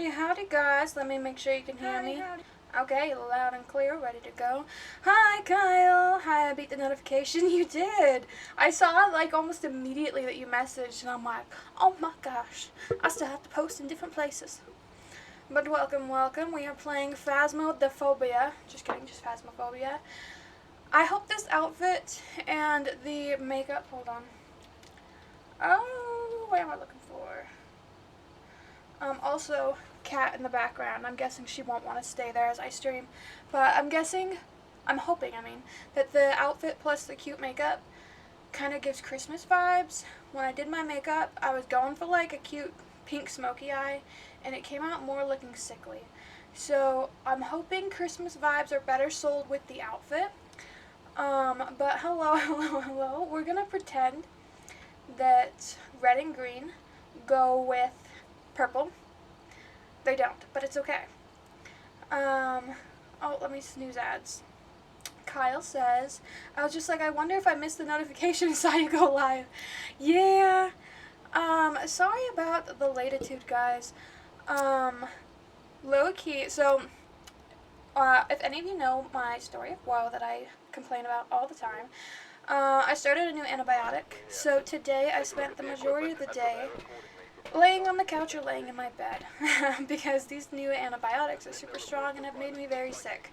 Howdy guys, let me make sure you can hear me. Okay, loud and clear, ready to go. Hi Kyle! Hi, I beat the notification. You did! I saw like almost immediately that you messaged and I'm like, oh my gosh, I still have to post in different places. But welcome, welcome. We are playing Phasmophobia. Just kidding, just Phasmophobia. I hope this outfit and the makeup, hold on. Oh, what am I looking for? Also, cat in the background. I'm guessing she won't want to stay there as I stream. But I'm hoping, that the outfit plus the cute makeup kind of gives Christmas vibes. When I did my makeup, I was going for like a cute pink smoky eye, and it came out more looking sickly. So, I'm hoping Christmas vibes are better sold with the outfit. But hello. We're gonna pretend that red and green go with purple. They don't, but it's okay. Oh, let me snooze ads. Kyle says, I was just like, I wonder if I missed the notification and saw you go live. Yeah. Sorry about the latitude, guys. Low key, so, if any of you know my story of woe that I complain about all the time, I started a new antibiotic. So today I spent the majority of the day laying on the couch or laying in my bed because these new antibiotics are super strong and have made me very sick.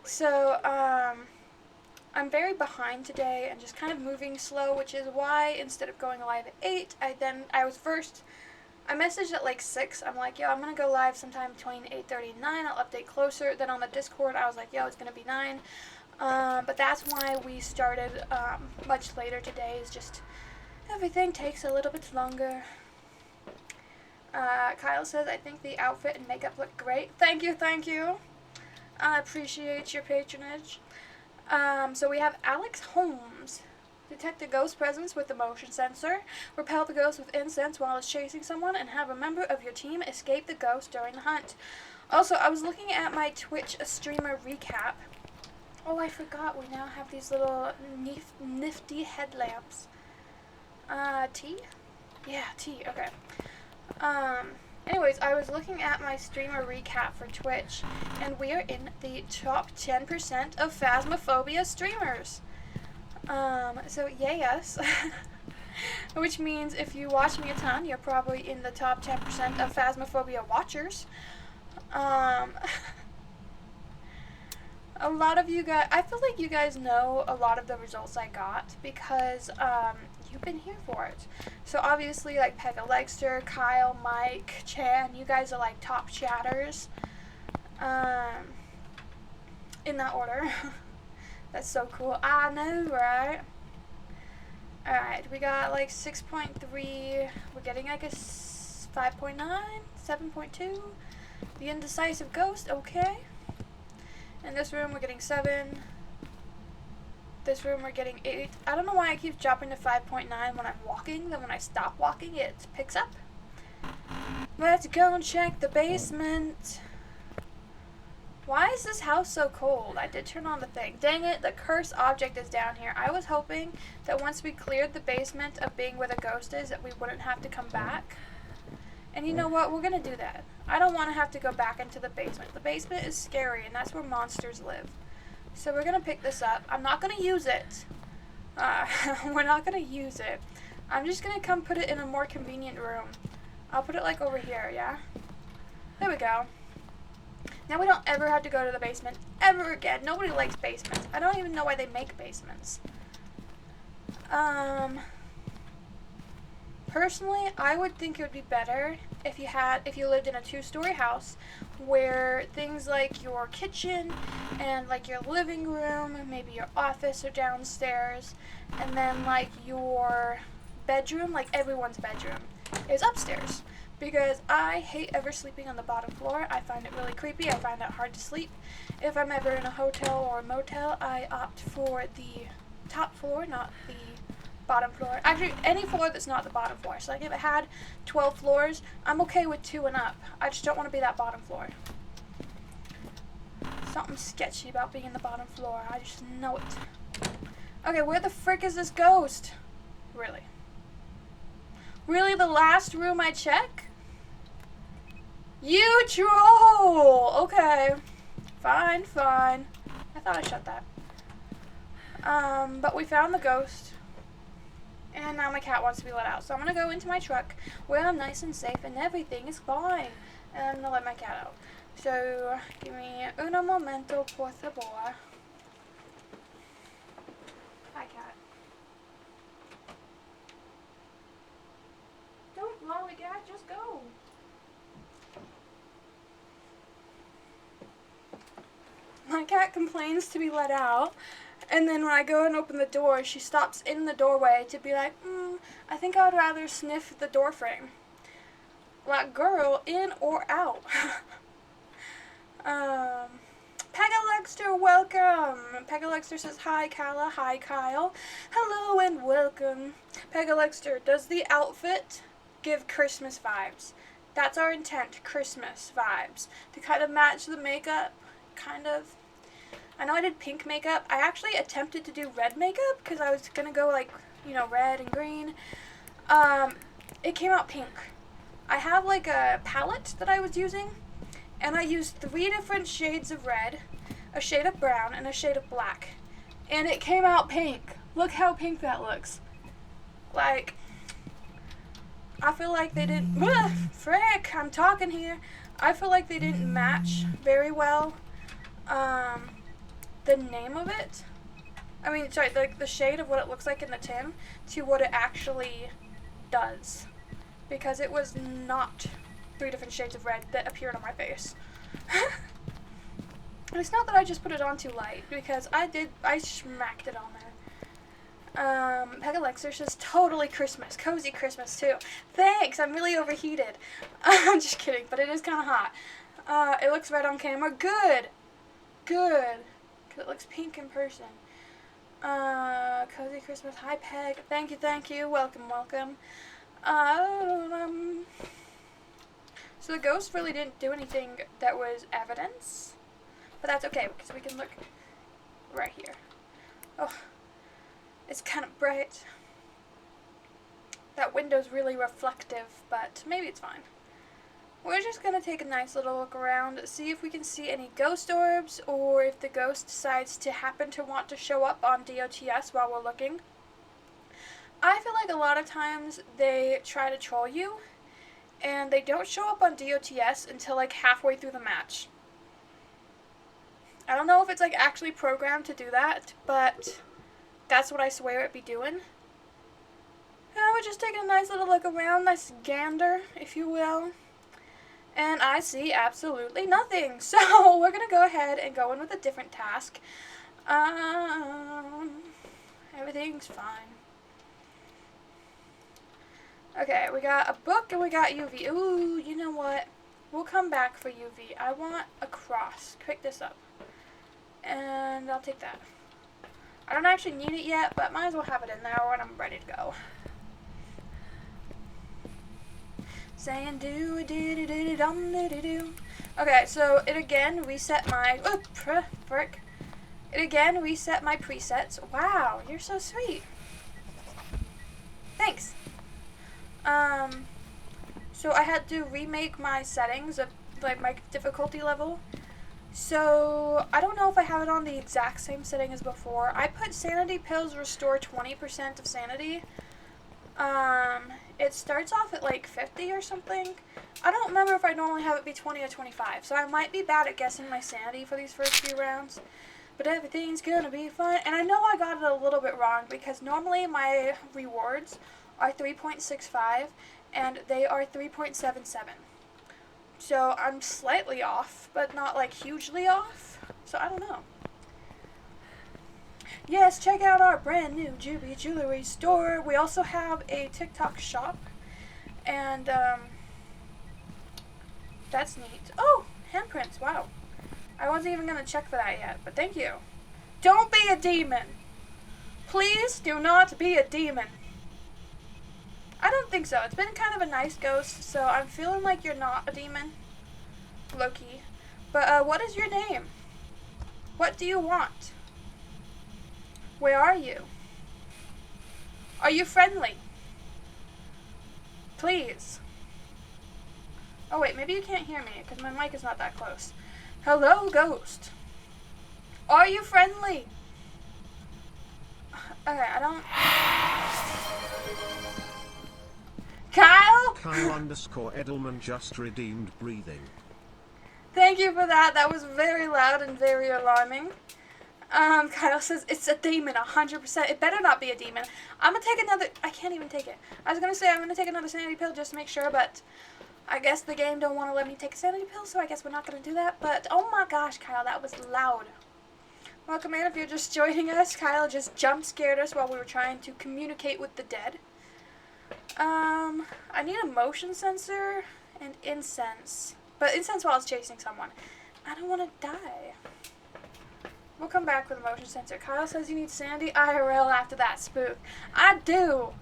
So, I'm very behind today and just kind of moving slow, which is why instead of going live at 8, I messaged at like 6. I'm like, yo, I'm going to go live sometime between 8:30 and 9. I'll update closer. Then on the Discord, I was like, yo, it's going to be 9. But that's why we started much later today, is just everything takes a little bit longer. Kyle says, I think the outfit and makeup look great. Thank you. I appreciate your patronage. So we have Alex Holmes. Detect a ghost presence with the motion sensor. Repel the ghost with incense while it's chasing someone, and have a member of your team escape the ghost during the hunt. Also, I was looking at my Twitch streamer recap. Oh, I forgot we now have these little nifty headlamps. Tea? Yeah, tea, okay. Anyways, I was looking at my streamer recap for Twitch, and we are in the top 10% of Phasmophobia streamers. So yay us. Which means if you watch me a ton, you're probably in the top 10% of Phasmophobia watchers. A lot of you guys, I feel like you guys know a lot of the results I got because, you've been here for it. So obviously, like Pega Legster, Kyle, Mike, Chan, you guys are like top chatters. In that order. That's so cool. I know, right? Alright, we got like 6.3. We're getting like a 5.9, 7.2. The indecisive ghost, okay. In this room, we're getting 7. This room, we're getting 8. I don't know why I keep dropping to 5.9 when I'm walking. Then when I stop walking, it picks up. Let's go and check the basement. Why is this house so cold? I did turn on the thing. Dang it, the cursed object is down here. I was hoping that once we cleared the basement of being where the ghost is, that we wouldn't have to come back. And you know what? We're going to do that. I don't want to have to go back into the basement. The basement is scary, and that's where monsters live. So we're going to pick this up. I'm not going to use it. We're not going to use it. I'm just going to come put it in a more convenient room. I'll put it like over here, yeah? There we go. Now we don't ever have to go to the basement ever again. Nobody likes basements. I don't even know why they make basements. Personally, I would think it would be better if you lived in a 2-story house where things like your kitchen and like your living room, maybe your office are downstairs, and then like your bedroom, like everyone's bedroom, is upstairs. Because I hate ever sleeping on the bottom floor. I find it really creepy. I find it hard to sleep. If I'm ever in a hotel or a motel, I opt for the top floor, not the bottom floor. Actually, any floor that's not the bottom floor. So like if it had 12 floors, I'm okay with 2 and up. I just don't want to be that bottom floor. Something sketchy about being in the bottom floor. I just know it. Okay, where the frick is this ghost? Really? Really, the last room I check? You troll! Okay. Fine, fine. I thought I shut that. But we found the ghost. And now my cat wants to be let out. So I'm gonna go into my truck where I'm nice and safe and everything is fine. And I'm gonna let my cat out. So, give me un momento, por favor. Hi, cat. Don't lollygag, just go. My cat complains to be let out, and then when I go and open the door, she stops in the doorway to be like, I think I would rather sniff the door frame. Like, girl, in or out? Pegalexter, welcome. Pegalexter says, hi, Kala. Hi, Kyle. Hello and welcome. Pegalexter, does the outfit give Christmas vibes? That's our intent, Christmas vibes. To kind of match the makeup, kind of. I know I did pink makeup. I actually attempted to do red makeup because I was going to go like, you know, red and green. It came out pink. I have like a palette that I was using, and I used 3 different shades of red, a shade of brown, and a shade of black. And it came out pink. Look how pink that looks. Like, I feel like they didn't... Frick, I'm talking here. I feel like they didn't match very well the name of it. I mean, sorry, the shade of what it looks like in the tin to what it actually does. Because it was not 3 different shades of red that appeared on my face. And it's not that I just put it on too light, because I smacked it on there. Pegalexer says, totally Christmas. Cozy Christmas, too. Thanks, I'm really overheated. I'm just kidding, but it is kind of hot. It looks red on camera. Good. Good. Because it looks pink in person. Cozy Christmas. Hi, Peg. Thank you, thank you. Welcome, welcome. So the ghost really didn't do anything that was evidence, but that's okay because we can look right here. Oh, it's kind of bright. That window's really reflective, but maybe it's fine. We're just going to take a nice little look around, see if we can see any ghost orbs, or if the ghost decides to happen to want to show up on DOTS while we're looking. I feel like a lot of times they try to troll you, and they don't show up on DOTS until like halfway through the match. I don't know if it's like actually programmed to do that, but that's what I swear it'd be doing. And we're just taking a nice little look around, nice gander, if you will. And I see absolutely nothing. So we're going to go ahead and go in with a different task. Everything's fine. Okay, we got a book and we got UV. Ooh, you know what? We'll come back for UV. I want a cross. Pick this up. And I'll take that. I don't actually need it yet, but might as well have it in there when I'm ready to go. Saying do do do do dum do do do. Okay, so it again reset my frick. It again reset my presets. Wow, you're so sweet. Thanks. So I had to remake my settings of like my difficulty level. So I don't know if I have it on the exact same setting as before. I put sanity pills restore 20% of sanity. It starts off at like 50 or something. I don't remember if I normally have it be 20 or 25, so I might be bad at guessing my sanity for these first few rounds. But everything's gonna be fun. And I know I got it a little bit wrong because normally my rewards are 3.65 and they are 3.77. So I'm slightly off, but not like hugely off. So I don't know. Yes, check out our brand new Juby Jewelry store. We also have a TikTok shop. And that's neat. Oh, handprints. Wow. I wasn't even going to check for that yet, but thank you. Don't be a demon. Please do not be a demon. I don't think so. It's been kind of a nice ghost, so I'm feeling like you're not a demon. Low-key. But what is your name? What do you want? Where are you? Are you friendly? Please. Oh wait, maybe you can't hear me because my mic is not that close. Hello, ghost. Are you friendly? Okay, I don't... Kyle? Kyle_Edelman just redeemed breathing. Thank you for that. That was very loud and very alarming. Kyle says, it's a demon, 100%. It better not be a demon. I'm gonna take another... I can't even take it. I was gonna say I'm gonna take another sanity pill just to make sure, but I guess the game don't want to let me take a sanity pill, so I guess we're not gonna do that. But, oh my gosh, Kyle, that was loud. Welcome in. If you're just joining us, Kyle just jump scared us while we were trying to communicate with the dead. I need a motion sensor and incense. But incense while it's chasing someone. I don't want to die. We'll come back with a motion sensor. Kyle says you need sanity IRL after that spook. I do.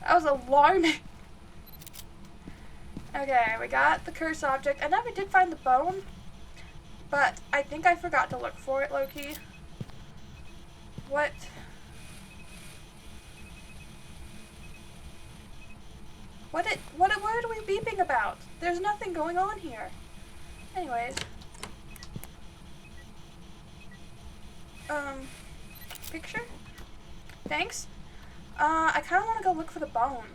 That was alarming. Okay, we got the curse object. I never did find the bone. But I think I forgot to look for it, low-key. What? What are we beeping about? There's nothing going on here. Anyways. Picture? Thanks. I kind of want to go look for the bone.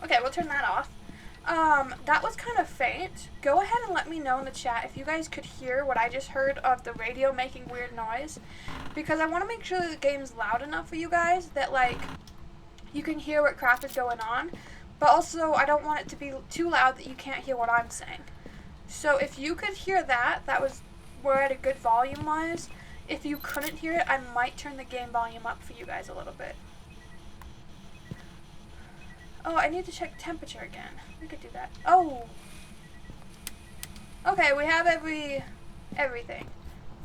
Okay, we'll turn that off. That was kind of faint. Go ahead and let me know in the chat if you guys could hear what I just heard of the radio making weird noise. Because I want to make sure that the game's loud enough for you guys that, like, you can hear what crap is going on. But also, I don't want it to be too loud that you can't hear what I'm saying. So if you could hear that, we're at a good volume-wise. If you couldn't hear it, I might turn the game volume up for you guys a little bit. Oh, I need to check temperature again. We could do that. Oh! Okay, we have everything.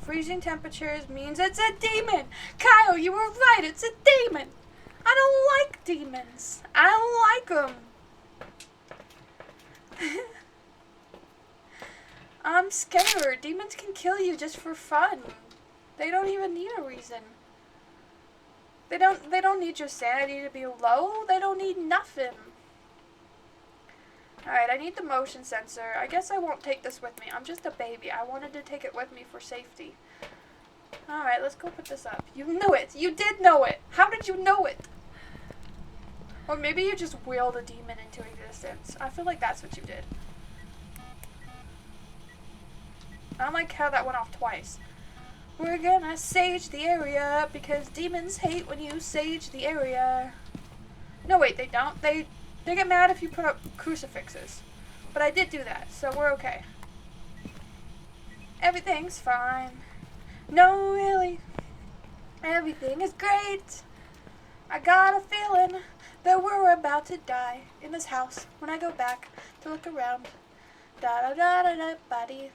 Freezing temperatures means it's a demon! Kyle, you were right, it's a demon! I don't like demons. I don't like them. I'm scared. Demons can kill you just for fun. They don't even need a reason. They don't need your sanity to be low. They don't need nothing. Alright, I need the motion sensor. I guess I won't take this with me. I'm just a baby. I wanted to take it with me for safety. Alright, let's go put this up. You knew it. You did know it. How did you know it? Or maybe you just willed a demon into existence. I feel like that's what you did. I don't like how that went off twice. We're gonna sage the area because demons hate when you sage the area. No, wait, they don't. They get mad if you put up crucifixes. But I did do that, so we're okay. Everything's fine. No, really. Everything is great. I got a feeling that we're about to die in this house when I go back to look around. Da da da da da buddy.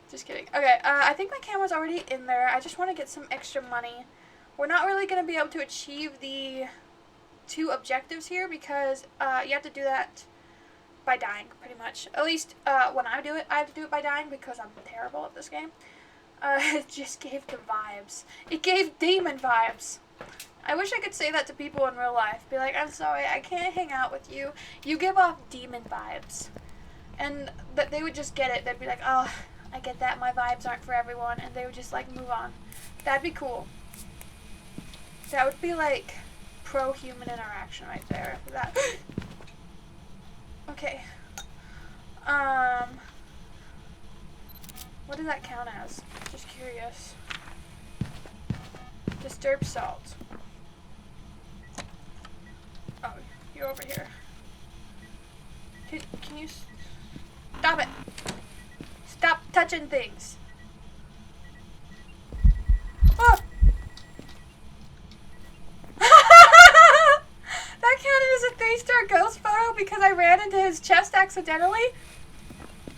Just kidding. Okay, I think my camera's already in there. I just want to get some extra money. We're not really going to be able to achieve the 2 objectives here because you have to do that by dying, pretty much. At least when I do it, I have to do it by dying because I'm terrible at this game. It just gave the vibes. It gave demon vibes. I wish I could say that to people in real life. Be like, I'm sorry, I can't hang out with you. You give off demon vibes. And that they would just get it. They'd be like, oh, I get that. My vibes aren't for everyone. And they would just, like, move on. That'd be cool. That would be, like, pro-human interaction right there. That. Okay. What does that count as? Just curious. Disturbed salt. Oh, you're over here. Can you stop it? Stop touching things. Oh! That counted as a 3-star ghost photo because I ran into his chest accidentally?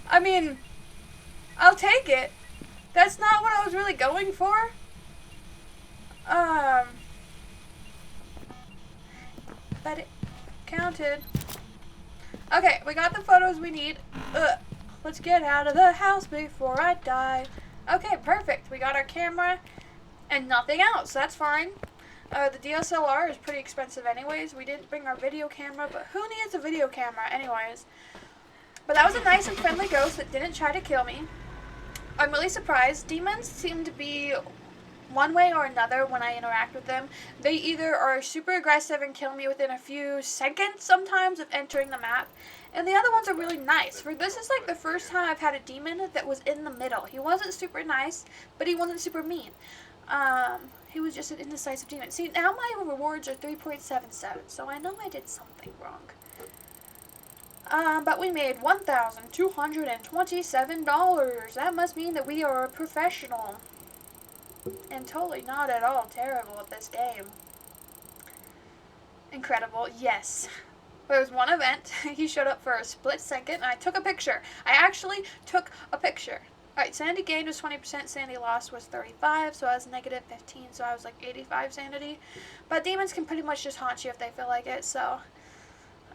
I mean, I'll take it. That's not what I was really going for. But it counted. Okay, we got the photos we need. Let's get out of the house before I die. Okay, perfect. We got our camera and nothing else. That's fine. The DSLR is pretty expensive anyways. We didn't bring our video camera, but who needs a video camera anyways? But that was a nice and friendly ghost that didn't try to kill me. I'm really surprised. Demons seem to be one way or another when I interact with them. They either are super aggressive and kill me within a few seconds sometimes of entering the map, and the other ones are really nice. For this is like the first time I've had a demon that was in the middle. He wasn't super nice, but he wasn't super mean. He was just an indecisive demon. See, now my rewards are 3.77, so I know I did something wrong. But we made $1,227. That must mean that we are a professional. And totally not at all terrible at this game. Incredible, yes. There was one event, he showed up for a split second, and I took a picture. I actually took a picture. Alright, sanity gained was 20%, sanity lost was 35, so I was negative 15, so I was like 85 sanity. But demons can pretty much just haunt you if they feel like it, so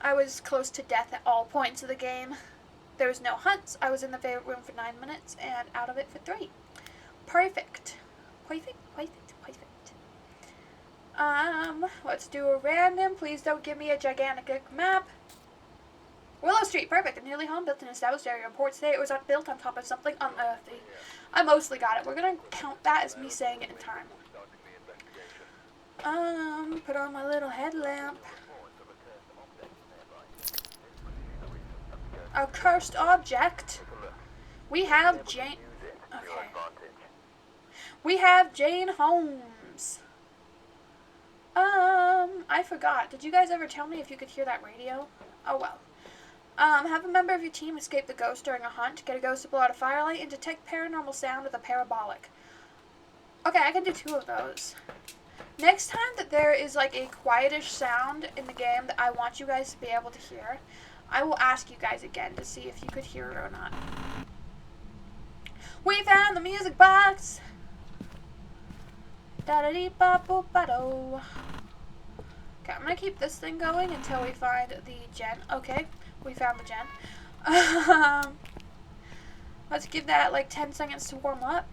I was close to death at all points of the game. There was no hunts. I was in the favorite room for 9 minutes, and out of it for 3. Perfect. Perfect. Let's do a random. Please don't give me a gigantic map. Willow Street, perfect. A nearly home, built in an established area. Report today it was built on top of something unearthly. I mostly got it. We're gonna count that as me saying it in time. Put on my little headlamp. A cursed object. We have Jane. Okay. We have Jane Holmes. I forgot. Did you guys ever tell me if you could hear that radio? Oh well. Have a member of your team escape the ghost during a hunt, get a ghost to blow out a firelight, and detect paranormal sound with a parabolic. Okay, I can do 2 of those. Next time that there is like a quietish sound in the game that I want you guys to be able to hear, I will ask you guys again to see if you could hear it or not. We found the music box! Da-da-dee-ba-bo-ba-do. Okay, I'm gonna keep this thing going until we find the gen. Okay, we found the gen. Let's give that like 10 seconds to warm up.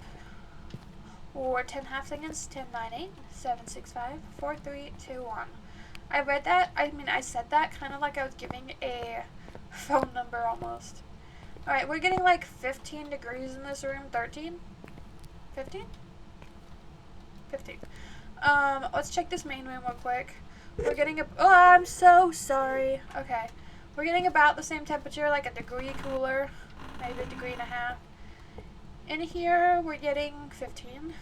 Or 10 half seconds. 10, 9, 8, 7, 6, 5, 4, 3, 2, 1. I read that. I mean, I said that kind of like I was giving a phone number almost. Alright, we're getting like 15 degrees in this room. 13? 15? 15. Let's check this main room real quick. We're getting a... Oh, I'm so sorry. Okay. We're getting about the same temperature, like a degree cooler. Maybe a degree and a half. In here, we're getting 15.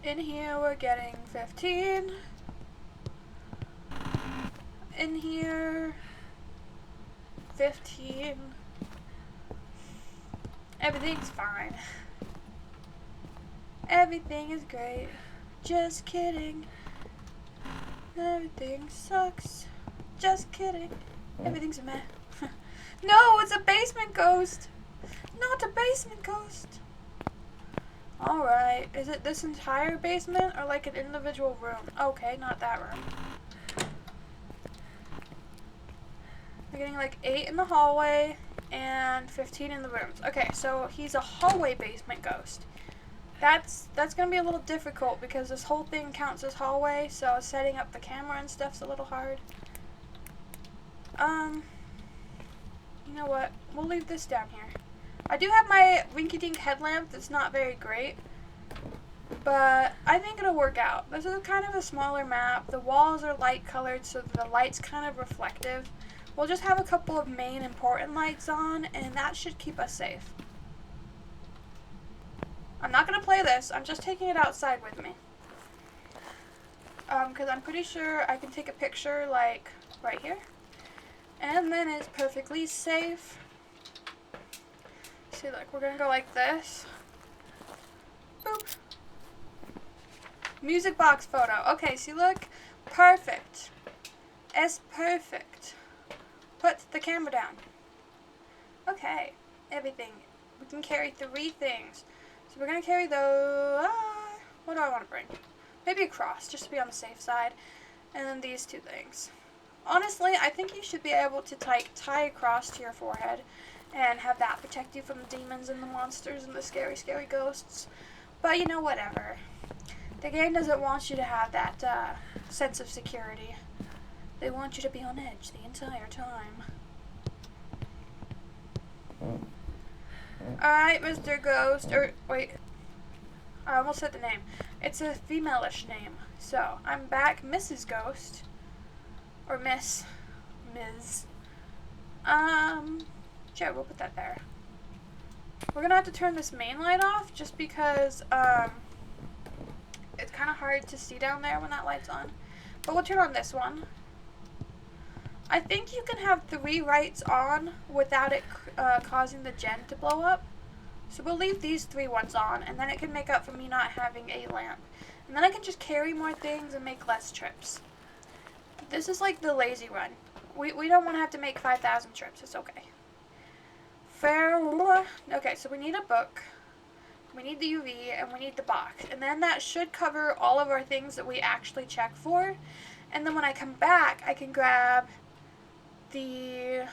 In here, we're getting 15. In here, 15. Everything's fine. Everything is great. Just kidding. Everything sucks. Just kidding. Everything's a mess. No, it's a basement ghost. Not a basement ghost. Alright. Is it this entire basement or like an individual room? Okay, not that room. We're getting like 8 in the hallway and 15 in the rooms. Okay, so he's a hallway basement ghost. That's gonna be a little difficult because this whole thing counts as hallway, so setting up the camera and stuff's a little hard. You know what? We'll leave this down here. I do have my rinky-dink headlamp that's not very great, but I think it'll work out. This is kind of a smaller map. The walls are light colored, so the light's kind of reflective. We'll just have a couple of main important lights on, and that should keep us safe. I'm not going to play this. I'm just taking it outside with me. Because I'm pretty sure I can take a picture, like, right here. And then it's perfectly safe. See, look, we're going to go like this. Boop. Music box photo. Okay, see, look. Perfect. It's perfect. Put the camera down. Okay. Everything. We can carry 3 things. So we're going to carry those. What do I want to bring? Maybe a cross, just to be on the safe side. And then these 2 things. Honestly, I think you should be able to tie a cross to your forehead and have that protect you from the demons and the monsters and the scary, scary ghosts. But you know, whatever. The game doesn't want you to have that sense of security. They want you to be on edge the entire time. Alright, Mr. Ghost, or wait, I almost said the name. It's a female-ish name. So, I'm back, Mrs. Ghost. Or Ms. Sure, we'll put that there. We're gonna have to turn this main light off just because, it's kind of hard to see down there when that light's on. But we'll turn on this one. I think you can have 3 lights on without it causing the gen to blow up. So we'll leave these 3 ones on, and then it can make up for me not having a lamp. And then I can just carry more things and make less trips. This is like the lazy run. We don't want to have to make 5,000 trips. It's okay. Okay, so we need a book. We need the UV, and we need the box. And then that should cover all of our things that we actually check for. And then when I come back, I can grab the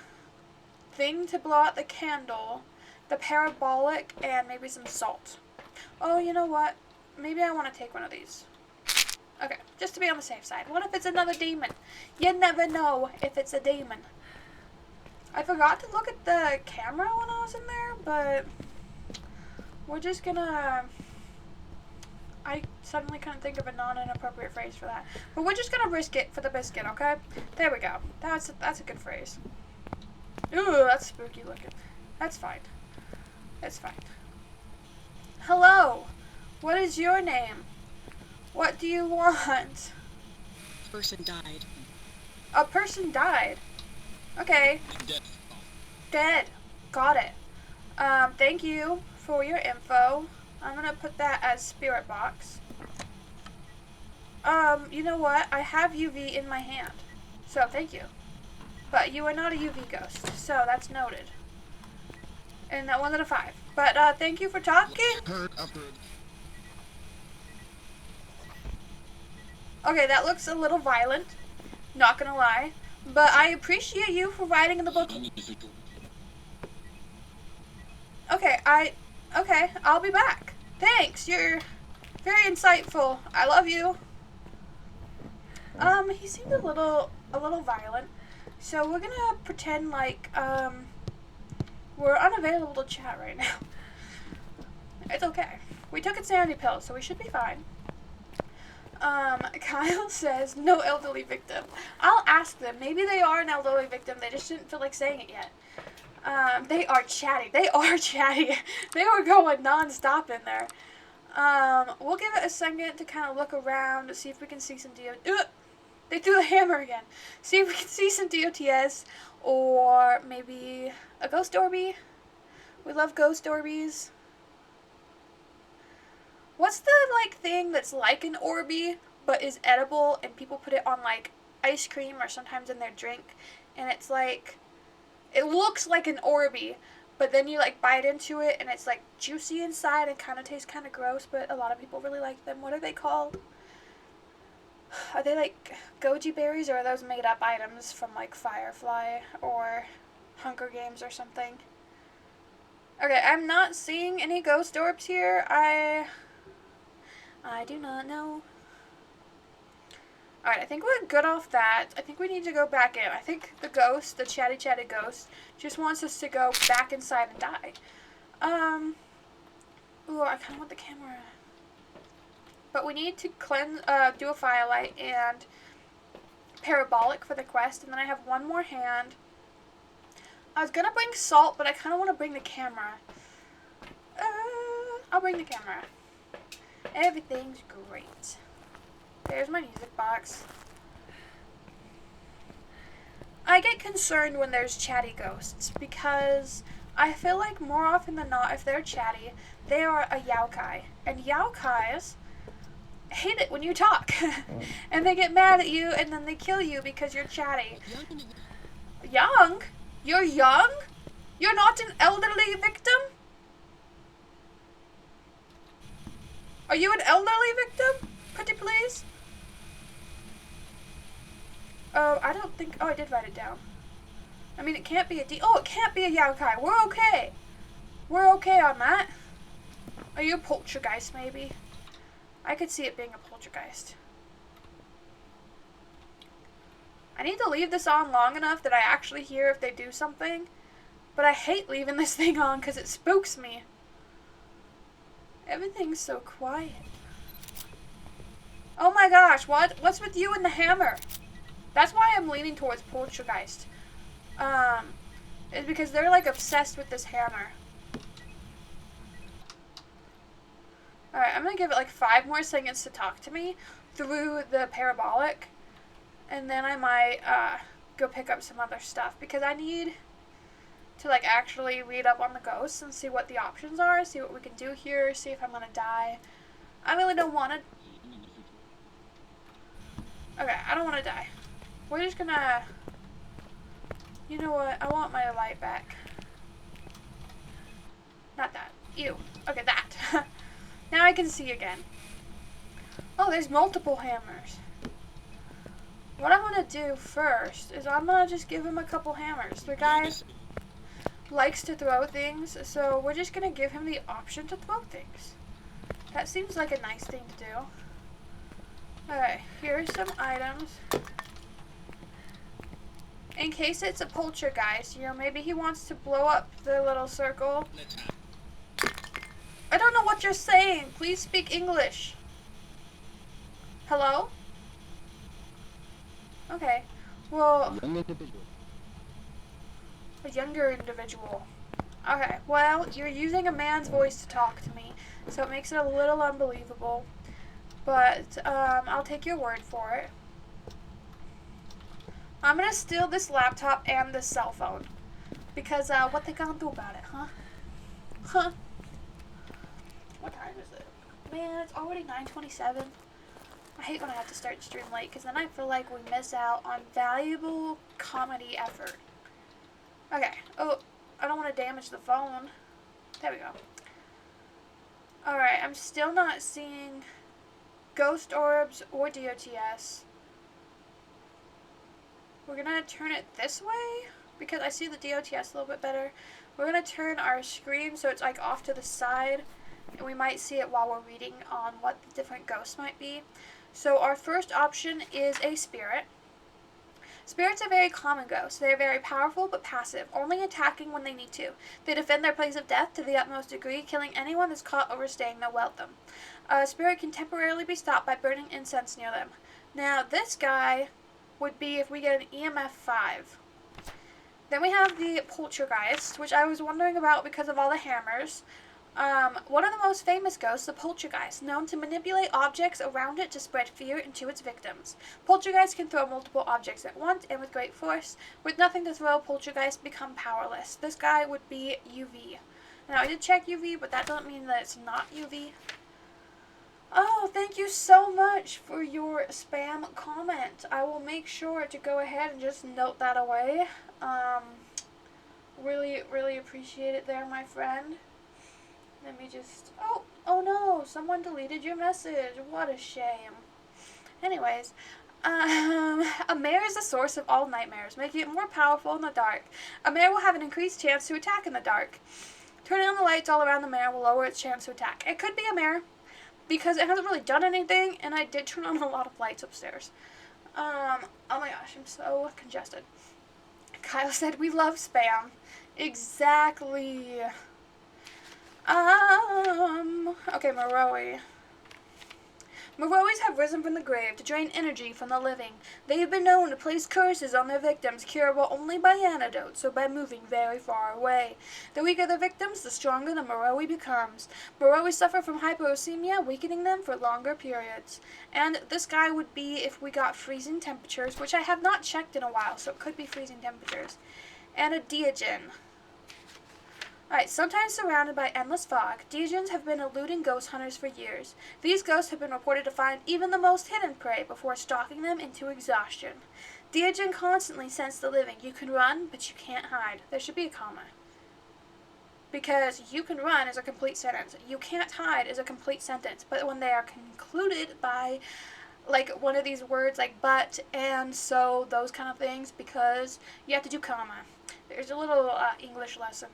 thing to blow out the candle, the parabolic, and maybe some salt. Oh, you know what? Maybe I want to take one of these. Okay, just to be on the safe side. What if it's another demon? You never know if it's a demon. I forgot to look at the camera when I was in there, but we're just gonna... I suddenly couldn't think of a non-inappropriate phrase for that. But we're just gonna risk it for the biscuit, okay? There we go. That's a good phrase. Ooh, that's spooky looking. That's fine. It's fine. Hello. What is your name? What do you want? Person died. A person died. Okay. Dead. Got it. Thank you for your info. I'm gonna put that as spirit box. You know what? I have UV in my hand. So, thank you. But you are not a UV ghost. So, that's noted. And that 1 out of 5. But, thank you for talking. Okay, that looks a little violent. Not gonna lie. But I appreciate you for writing in the book. Okay, I'll be back. Thanks, you're very insightful. I love you. He seemed a little violent. So we're gonna pretend like, we're unavailable to chat right now. It's okay. We took insanity pills, so we should be fine. Kyle says, no elderly victim. I'll ask them. Maybe they are an elderly victim. They just didn't feel like saying it yet. They are chatty. They are chatty. They were going non-stop in there. We'll give it a second to kind of look around to see if we can see some they threw the hammer again. See if we can see some DOTS or maybe a ghost Orby. We love ghost Orbies. What's the, like, thing that's like an Orby, but is edible, and people put it on, like, ice cream or sometimes in their drink, and it's, like, it looks like an Orby, but then you, like, bite into it, and it's, like, juicy inside and kind of tastes kind of gross, but a lot of people really like them. What are they called? Are they, like, goji berries, or are those made-up items from, like, Firefly or Hunger Games or something? Okay, I'm not seeing any ghost orbs here. I do not know. Alright, I think we're good off that. I think we need to go back in. I think the ghost, the chatty ghost, just wants us to go back inside and die. Ooh, I kind of want the camera. But we need to cleanse, do a firelight and parabolic for the quest, and then I have one more hand. I was gonna bring salt, but I kind of want to bring the camera. I'll bring the camera. Everything's great. There's my music box. I get concerned when there's chatty ghosts because I feel like more often than not, if they're chatty, they are a yokai. And yokais hate it when you talk. And they get mad at you and then they kill you because you're chatty. Young? You're young? You're not an elderly victim? Are you an elderly victim? Pretty please? Oh, I don't think... Oh, I did write it down. I mean, it can't be a oh, it can't be a yokai. We're okay. We're okay on that. Are you a poltergeist, maybe? I could see it being a poltergeist. I need to leave this on long enough that I actually hear if they do something. But I hate leaving this thing on because it spooks me. Everything's so quiet. Oh my gosh, what's with you and the hammer? That's why I'm leaning towards poltergeist. Is because they're like obsessed with this hammer. Alright, I'm gonna give it like 5 more seconds to talk to me through the parabolic. And then I might go pick up some other stuff because I need to like actually read up on the ghosts and see what the options are, see what we can do here, see if I'm gonna die. I really don't want to. Okay, I don't want to die. We're just gonna. You know what? I want my light back. Not that. Ew. Okay, that. Now I can see again. Oh, there's multiple hammers. What I'm gonna do first is I'm gonna just give him a couple hammers. The guy likes to throw things, so we're just gonna give him the option to throw things. That seems like a nice thing to do. Alright, here's some items. In case it's a poltergeist, you know, maybe he wants to blow up the little circle. I don't know what you're saying. Please speak English. Hello? Okay. Well, a younger individual. Okay, well, you're using a man's voice to talk to me, so it makes it a little unbelievable. But, I'll take your word for it. I'm gonna steal this laptop and this cell phone. Because, what they gonna do about it, huh? Huh? What time is it? Man, it's already 9:27. I hate when I have to start stream late, because then I feel like we miss out on valuable comedy effort. Okay. Oh, I don't want to damage the phone. There we go. Alright, I'm still not seeing ghost orbs or DOTS. We're gonna turn it this way, because I see the DOTS a little bit better. We're gonna turn our screen so it's like off to the side, and we might see it while we're reading on what the different ghosts might be. So our first option is a spirit. Spirits are very common ghosts. They are very powerful but passive, only attacking when they need to. They defend their place of death to the utmost degree, killing anyone that's caught overstaying their welcome. A spirit can temporarily be stopped by burning incense near them. Now this guy would be if we get an EMF 5. Then we have the poltergeist, which I was wondering about because of all the hammers. One of the most famous ghosts, the poltergeist, known to manipulate objects around it to spread fear into its victims. Poltergeists can throw multiple objects at once and with great force. With nothing to throw, poltergeists become powerless. This guy would be UV. Now, I did check UV, but that doesn't mean that it's not UV. Oh, thank you so much for your spam comment. I will make sure to go ahead and just note that away. Really appreciate it there, my friend. Let me just... Oh no, someone deleted your message. What a shame. Anyways, a mare is the source of all nightmares, making it more powerful in the dark. A mare will have an increased chance to attack in the dark. Turning on the lights all around the mare will lower its chance to attack. It could be a mare, because it hasn't really done anything, and I did turn on a lot of lights upstairs. Oh my gosh, I'm so congested. Kyle said, we love spam. Exactly. Okay, Moroi. Morois have risen from the grave to drain energy from the living. They have been known to place curses on their victims, curable only by antidotes, or by moving very far away. The weaker the victims, the stronger the Moroi becomes. Moroi suffer from hypoxemia, weakening them for longer periods. And this guy would be if we got freezing temperatures, which I have not checked in a while, so it could be freezing temperatures. And a Diogen. Alright, sometimes surrounded by endless fog, Diogens have been eluding ghost hunters for years. These ghosts have been reported to find even the most hidden prey before stalking them into exhaustion. Diogen constantly scents the living. You can run, but you can't hide. There should be a comma. Because you can run is a complete sentence. You can't hide is a complete sentence. But when they are concluded by, like, one of these words like but, and, so, those kind of things, because you have to do comma. There's a little English lesson.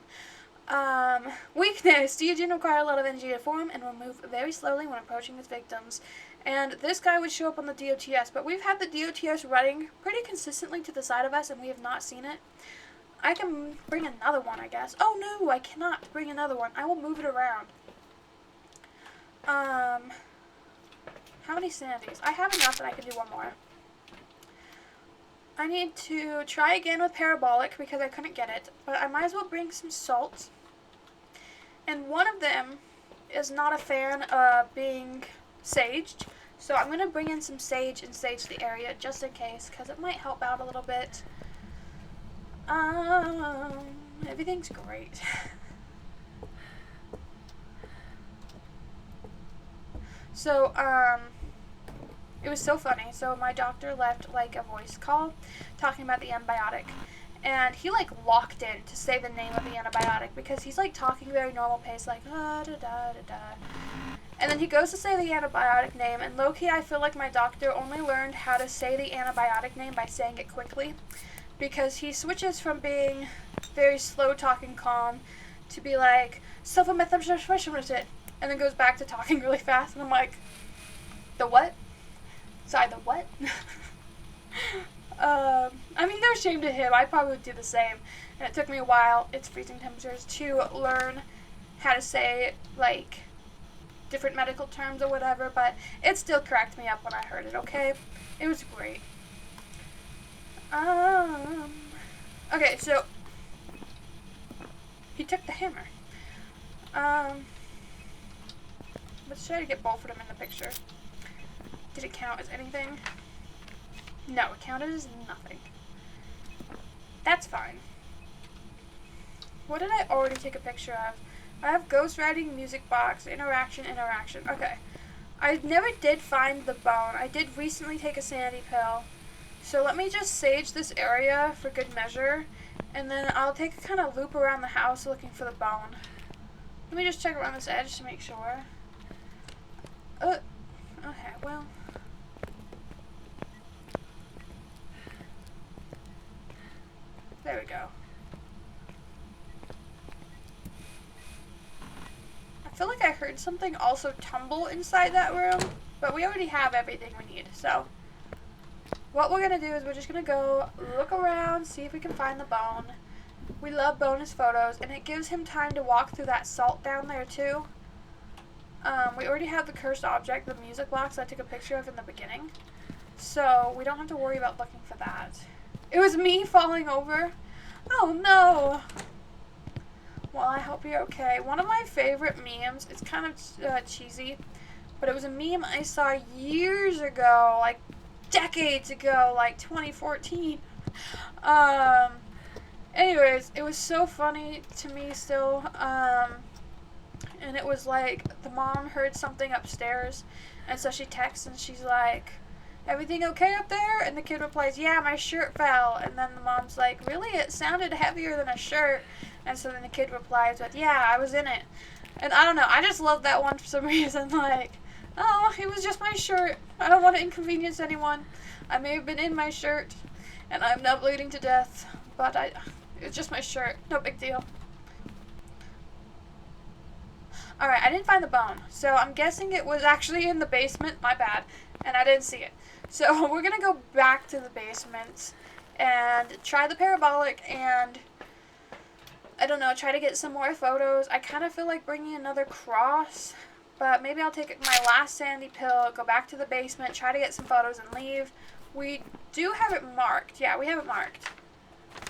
Weakness. Deogen require a lot of energy to form and will move very slowly when approaching its victims. And this guy would show up on the DOTS, but we've had the DOTS running pretty consistently to the side of us, and we have not seen it. I can bring another one, I guess. Oh no, I cannot bring another one. I will move it around. How many sanities? I have enough that I can do one more. I need to try again with parabolic because I couldn't get it, but I might as well bring some salt. And one of them is not a fan of being saged, so I'm going to bring in some sage and sage the area just in case, because it might help out a little bit. Everything's great. So, it was so funny. So my doctor left like a voice call talking about the antibiotic, and he like locked in to say the name of the antibiotic because he's like talking very normal pace, like da da da da. And then he goes to say the antibiotic name, and low-key I feel like my doctor only learned how to say the antibiotic name by saying it quickly, because he switches from being very slow talking calm to be like sulfamethoxamine, and then goes back to talking really fast, and I'm like, the what? Sorry, the what? I mean, no shame to him. I probably would do the same. And it took me a while, it's freezing temperatures, to learn how to say, like, different medical terms or whatever, but it still cracked me up when I heard it, okay? It was great. Okay, so, he took the hammer. Let's try to get both of them in the picture. Did it count as anything? No, it counted as nothing. That's fine. What did I already take a picture of? I have ghostwriting, music box, interaction. Okay. I never did find the bone. I did recently take a sanity pill. So let me just sage this area for good measure, and then I'll take a kind of loop around the house looking for the bone. Let me just check around this edge to make sure. Okay, well. There we go. I feel like I heard something also tumble inside that room, but we already have everything we need, so what we're going to do is we're just going to go look around, see if we can find the bone. We love bonus photos, and it gives him time to walk through that salt down there too. We already have the cursed object, the music box I took a picture of in the beginning, so we don't have to worry about looking for that. It was me falling over. Oh no! Well, I hope you're okay. One of my favorite memes, it's kind of cheesy, but it was a meme I saw years ago, like decades ago, like 2014. Anyways, it was so funny to me still, and it was like the mom heard something upstairs, and so she texts and she's like, everything okay up there? And the kid replies, yeah, my shirt fell. And then the mom's like, really? It sounded heavier than a shirt. And so then the kid replies with, yeah, I was in it. And I don't know, I just love that one for some reason. Like, oh, it was just my shirt. I don't want to inconvenience anyone. I may have been in my shirt, and I'm not bleeding to death, but it was just my shirt. No big deal. Alright, I didn't find the bone, so I'm guessing it was actually in the basement. My bad. And I didn't see it. So we're going to go back to the basement and try the parabolic and, I don't know, try to get some more photos. I kind of feel like bringing another cross, but maybe I'll take my last sandy pill, go back to the basement, try to get some photos and leave. We do have it marked. Yeah, we have it marked.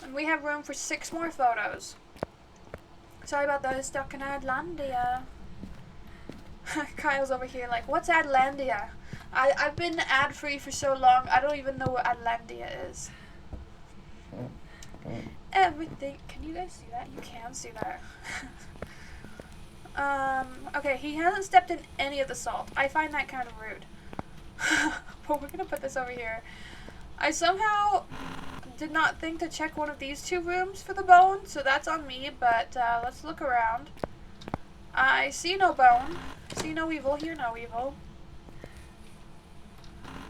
And we have room for 6 more photos. Sorry about those stuck in Adlandia. Kyle's over here like, what's Adlandia? I've been ad-free for so long, I don't even know what Adlandia is. Everything. Can you guys see that? You can see that. Okay, he hasn't stepped in any of the salt. I find that kind of rude. But we're gonna put this over here. I somehow did not think to check one of these 2 rooms for the bone, so that's on me, but let's look around. I see no bone. See no evil, hear no evil.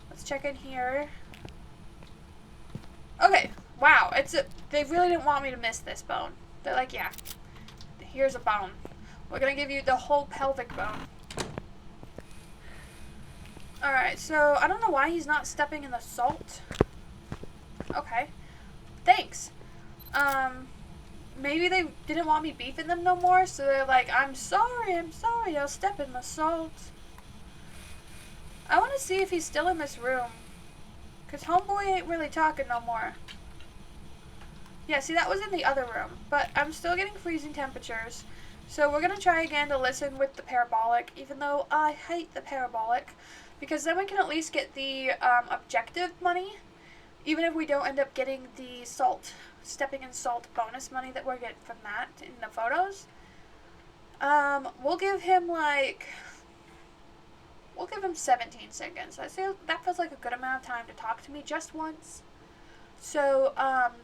Let's check in here. Okay, wow, it's They really didn't want me to miss this bone. They're like, yeah, here's a bone. We're gonna give you the whole pelvic bone. Alright, so I don't know why he's not stepping in the salt. Okay. Thanks. Maybe they didn't want me beefing them no more, so they're like, I'm sorry, I'll step in the salt. I want to see if he's still in this room. Because homeboy ain't really talking no more. Yeah, see, that was in the other room. But I'm still getting freezing temperatures. So we're going to try again to listen with the parabolic, even though I hate the parabolic. Because then we can at least get the objective money. Even if we don't end up getting the salt, stepping in salt bonus money that we're getting from that in the photos. We'll give him like... We'll give him 17 seconds. I feel that feels like a good amount of time to talk to me just once. So,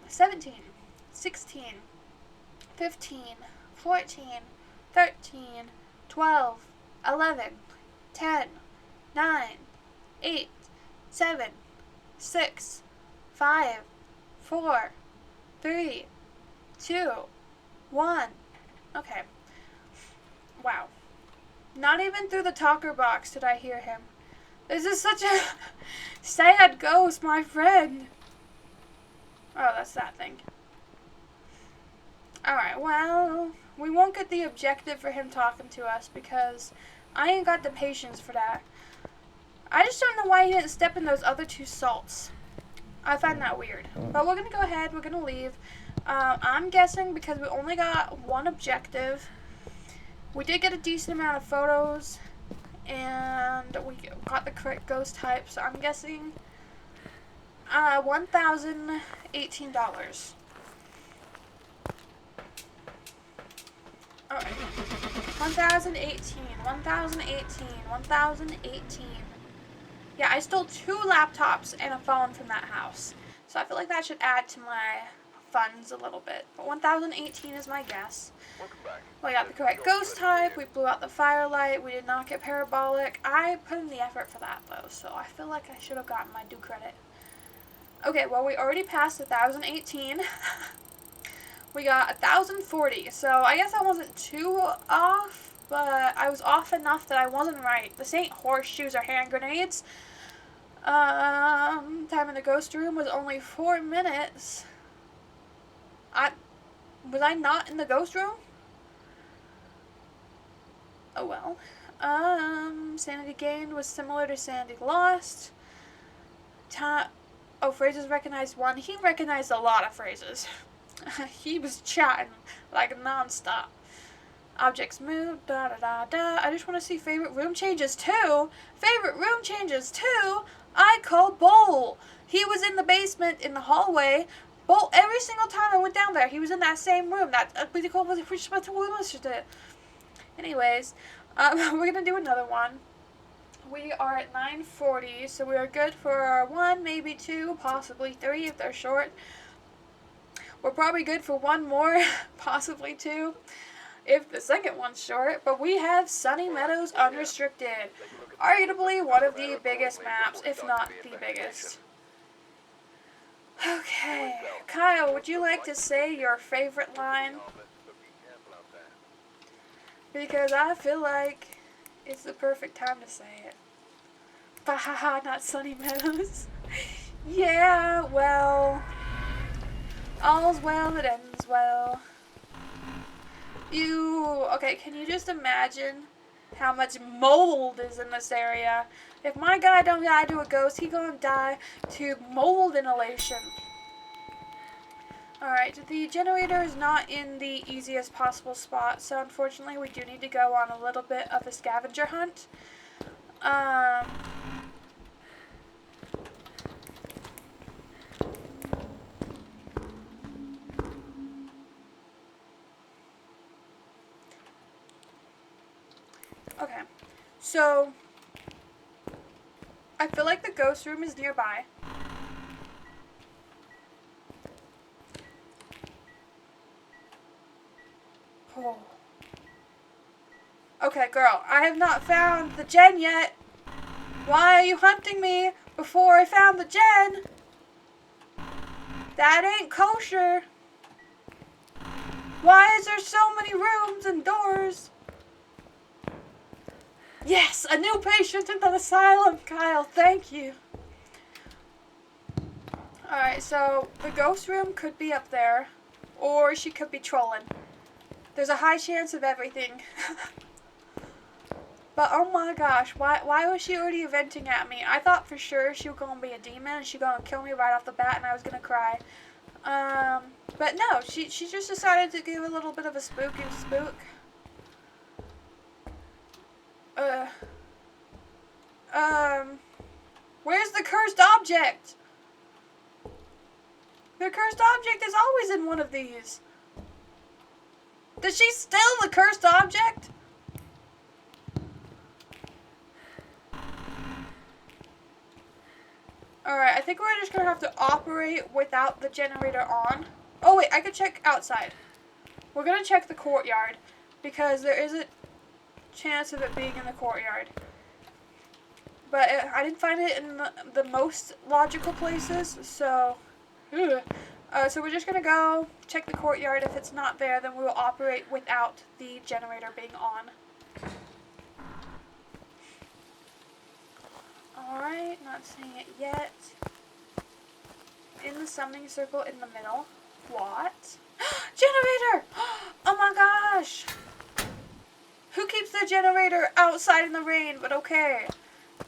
17, 16, 15, 14, 13, 12, 11, 10, 9, 8, 7, 6, 5, 4, 3, 2, 1. Okay. Wow. Not even through the talker box did I hear him. This is such a sad ghost, my friend. Oh, that's that thing. Alright, well, we won't get the objective for him talking to us because I ain't got the patience for that. I just don't know why he didn't step in those other two salts. I find that weird. But we're going to go ahead. We're going to leave. I'm guessing because we only got one objective. We did get a decent amount of photos, and we got the correct ghost type, so I'm guessing $1,018. Alright. 1,018. Yeah, I stole 2 laptops and a phone from that house, so I feel like that should add to my funds a little bit. But 1,018 is my guess. We got the correct ghost type, we blew out the firelight, we did not get parabolic. I put in the effort for that though, so I feel like I should have gotten my due credit. Okay, well we already passed 1,018. We got 1,040, so I guess I wasn't too off, but I was off enough that I wasn't right. This ain't horseshoes or hand grenades. Time in the ghost room was only 4 minutes. Was I not in the ghost room? Oh well. Sanity gained was similar to sanity lost. Phrases recognized 1. He recognized a lot of phrases. He was chatting like non-stop. Objects moved, da da da da. I just want to see favorite room changes too. Favorite room changes too. I call Bowl. He was in the basement in the hallway. Bowl, every single time I went down there, he was in that same room. Anyways, we're gonna do another one. We are at 9:40, so we are good for 1, maybe 2, possibly 3 if they're short. We're probably good for 1 more, possibly 2, if the second one's short. But we have Sunny Meadows Unrestricted. Arguably one of the biggest maps, if not the biggest. Okay, Kyle, would you like to say your favorite line? Because I feel like it's the perfect time to say it. Bahaha, not Sunny Meadows. Yeah, well, all's well that ends well. Okay, can you just imagine how much mold is in this area? If my guy don't die to a ghost, he gonna die to mold inhalation. Alright, the generator is not in the easiest possible spot, so unfortunately we do need to go on a little bit of a scavenger hunt. Okay, so I feel like the ghost room is nearby. Oh. Okay, girl, I have not found the gen yet. Why are you hunting me before I found the gen? That ain't kosher. Why is there so many rooms and doors? Yes, a new patient in the asylum, Kyle. Thank you. Alright, so the ghost room could be up there, or she could be trolling. There's a high chance of everything. But oh my gosh, why was she already venting at me? I thought for sure she was gonna be a demon and she gonna kill me right off the bat and I was gonna cry. But no, she just decided to give a little bit of a spook. Where's the cursed object? The cursed object is always in one of these. Does she steal the cursed object? Alright, I think we're just gonna have to operate without the generator on. Oh wait, I could check outside. We're gonna check the courtyard, because there is a chance of it being in the courtyard. But I didn't find it in the most logical places, so... so we're just gonna go check the courtyard. If it's not there, then we will operate without the generator being on. Alright, not seeing it yet. In the summoning circle in the middle. What? Generator! Oh my gosh! Who keeps their generator outside in the rain, but okay.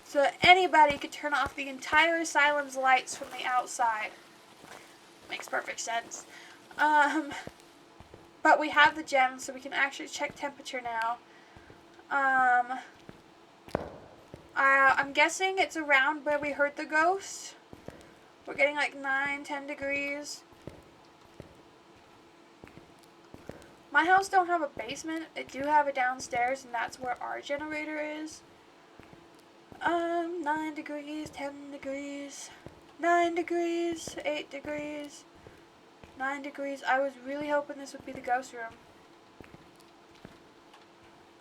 So anybody could turn off the entire asylum's lights from the outside. Makes perfect sense. But we have the gem, so we can actually check temperature now. I'm guessing it's around where we heard the ghost. We're getting like 9-10 degrees. My house don't have a basement. It do have it downstairs, and that's where our generator is. 9 degrees, 10 degrees, 9 degrees, 8 degrees, 9 degrees. I was really hoping this would be the ghost room.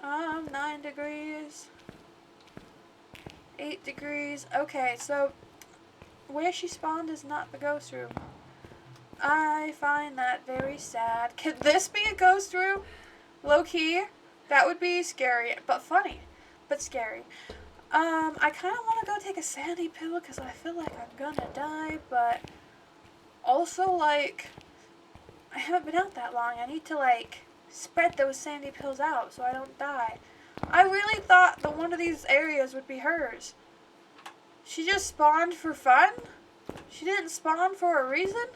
9 degrees, 8 degrees. Okay, so where she spawned is not the ghost room. I find that very sad. Could this be a ghost room? Low key? That would be scary, but funny, but scary. I kind of want to go take a sandy pill because I feel like I'm gonna die, but also, like, I haven't been out that long. I need to, like, spread those sandy pills out so I don't die. I really thought that one of these areas would be hers. She just spawned for fun? She didn't spawn for a reason?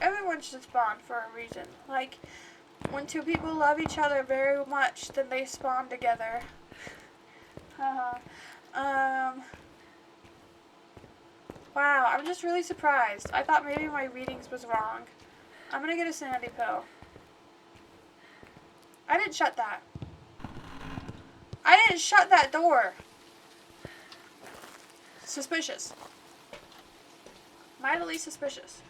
Everyone should spawn for a reason. Like, when two people love each other very much, then they spawn together. Wow, I'm just really surprised. I thought maybe my readings was wrong. I'm gonna get a sandy pill. I didn't shut that. I didn't shut that door. Suspicious. Mightily suspicious.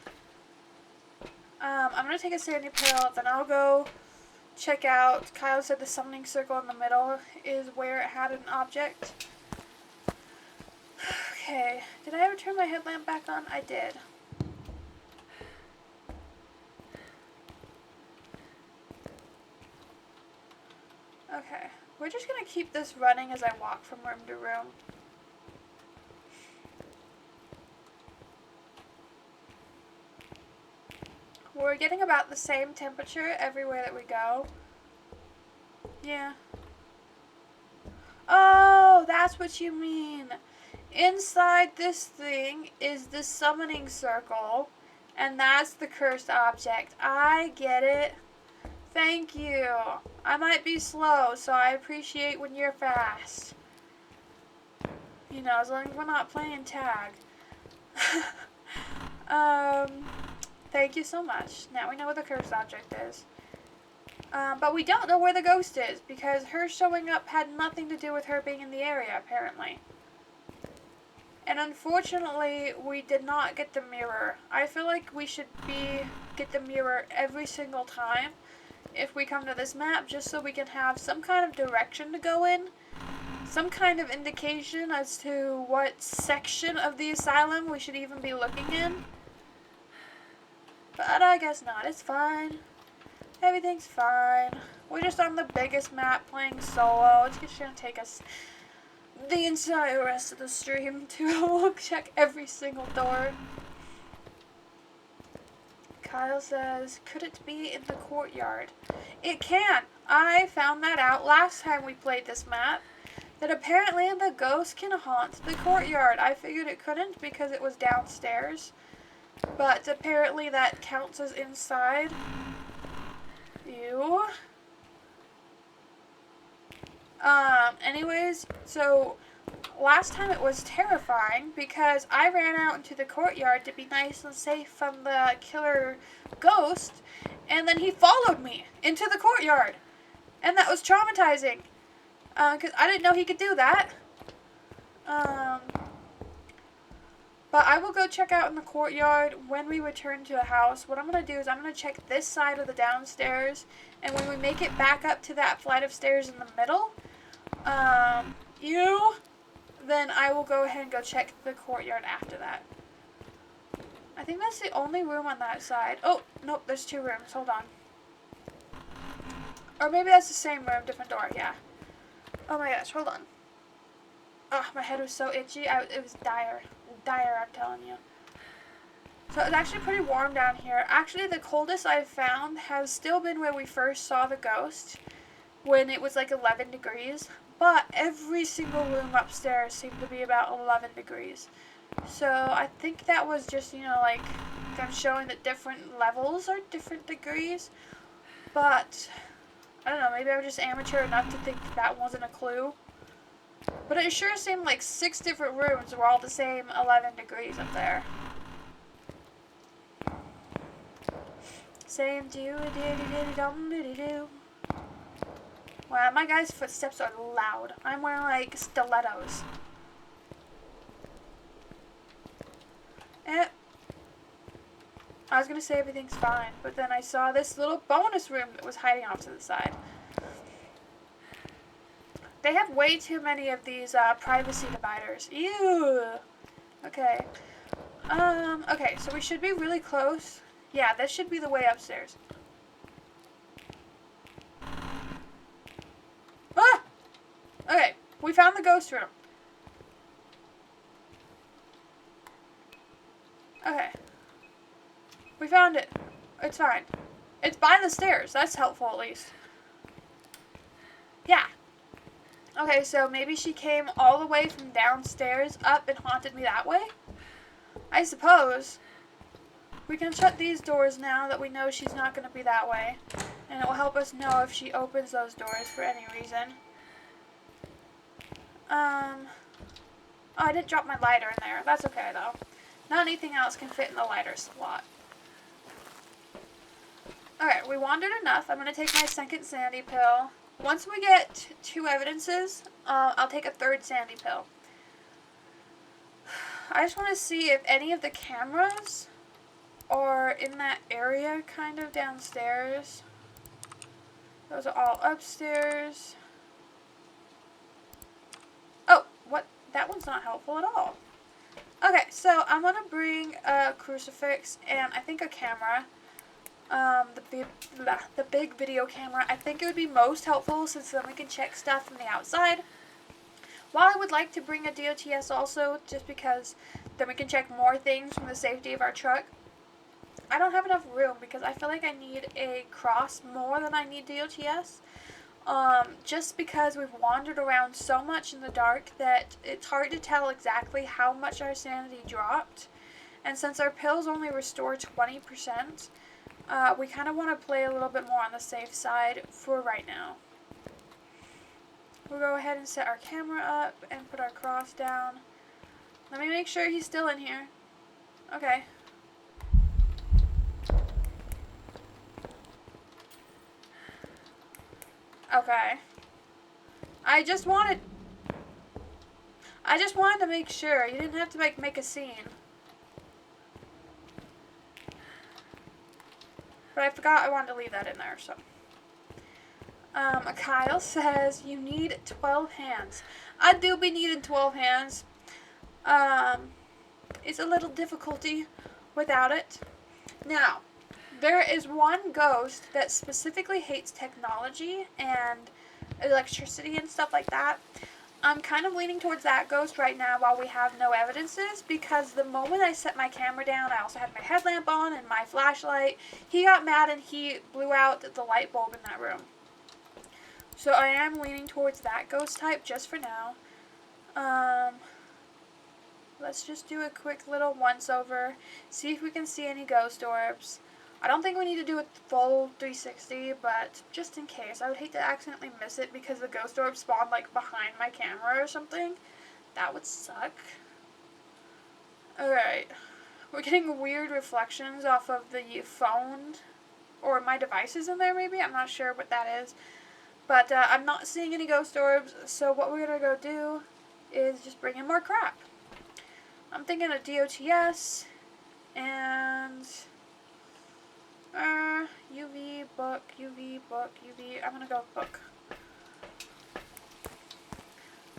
I'm gonna take a sandy pill, then I'll go check out. Kyle said the summoning circle in the middle is where it had an object. Okay, did I ever turn my headlamp back on? I did. Okay, we're just gonna keep this running as I walk from room to room. We're getting about the same temperature everywhere that we go. Yeah. Oh, that's what you mean. Inside this thing is the summoning circle, and that's the cursed object. I get it. Thank you. I might be slow, so I appreciate when you're fast. You know, as long as we're not playing tag. Thank you so much. Now we know where the cursed object is. But we don't know where the ghost is, because her showing up had nothing to do with her being in the area, apparently. And unfortunately, we did not get the mirror. I feel like we should get the mirror every single time if we come to this map, just so we can have some kind of direction to go in. Some kind of indication as to what section of the asylum we should even be looking in. But I guess not. It's fine. Everything's fine. We're just on the biggest map playing solo. It's just gonna take us the entire rest of the stream to check every single door. Kyle says, could it be in the courtyard? It can. I found that out last time we played this map. That apparently the ghost can haunt the courtyard. I figured it couldn't because it was downstairs. But apparently that counts as inside. Ew. Anyways, so last time it was terrifying because I ran out into the courtyard to be nice and safe from the killer ghost, and then he followed me into the courtyard. And that was traumatizing. Because I didn't know he could do that. But I will go check out in the courtyard when we return to the house. What I'm going to do is I'm going to check this side of the downstairs. And when we make it back up to that flight of stairs in the middle, then I will go ahead and go check the courtyard after that. I think that's the only room on that side. Oh, nope, there's two rooms. Hold on. Or maybe that's the same room, different door. Yeah. Oh my gosh, hold on. Oh, my head was so itchy. It was dire. Dire, I'm telling you. So it's actually pretty warm down here. Actually, the coldest I've found has still been where we first saw the ghost, when it was like 11 degrees. But every single room upstairs seemed to be about 11 degrees. So I think that was just, like them showing that different levels are different degrees. But I don't know, maybe I was just amateur enough to think that wasn't a clue. But it sure seemed like 6 different rooms were all the same 11 degrees up there. Same do-do-do-do-dum-do-do-do. Wow, my guy's footsteps are loud. I'm wearing like stilettos. I was gonna say everything's fine, but then I saw this little bonus room that was hiding off to the side. They have way too many of these privacy dividers. Ew. Okay. Okay, so we should be really close. Yeah, this should be the way upstairs. Ah! Okay, we found the ghost room. Okay. We found it. It's fine. It's by the stairs. That's helpful, at least. Yeah. Okay, so maybe she came all the way from downstairs up and haunted me that way? I suppose. We can shut these doors now that we know she's not going to be that way. And it will help us know if she opens those doors for any reason. Oh, I didn't drop my lighter in there. That's okay, though. Not anything else can fit in the lighter slot. Alright, we wandered enough. I'm going to take my second sandy pill. Once we get 2 evidences, I'll take a 3rd sandy pill. I just want to see if any of the cameras are in that area, kind of downstairs. Those are all upstairs. Oh, what? That one's not helpful at all. Okay, so I'm going to bring a crucifix and I think a camera. The big video camera. I think it would be most helpful since then we can check stuff from the outside. While I would like to bring a DOTS also, just because then we can check more things from the safety of our truck, I don't have enough room because I feel like I need a cross more than I need DOTS. Just because we've wandered around so much in the dark that it's hard to tell exactly how much our sanity dropped. And since our pills only restore 20%, we kind of want to play a little bit more on the safe side for right now. We'll go ahead and set our camera up and put our cross down. Let me make sure he's still in here. Okay. Okay. I just wanted to make sure. You didn't have to make a scene. But I forgot I wanted to leave that in there, so. Kyle says, you need 12 hands. I do be needing 12 hands. It's a little difficulty without it. Now, There is one ghost that specifically hates technology and electricity and stuff like that. I'm kind of leaning towards that ghost right now while we have no evidences, because the moment I set my camera down, I also had my headlamp on and my flashlight. He got mad and he blew out the light bulb in that room. So I am leaning towards that ghost type just for now. Let's just do a quick little once over, see if we can see any ghost orbs. I don't think we need to do a full 360, but just in case. I would hate to accidentally miss it because the ghost orb spawned like behind my camera or something. That would suck. Alright. We're getting weird reflections off of the phone or my devices in there maybe. I'm not sure what that is. But I'm not seeing any ghost orbs, so what we're going to go do is just bring in more crap. I'm thinking of DOTS and UV, book, UV, book, UV. I'm going to go with book.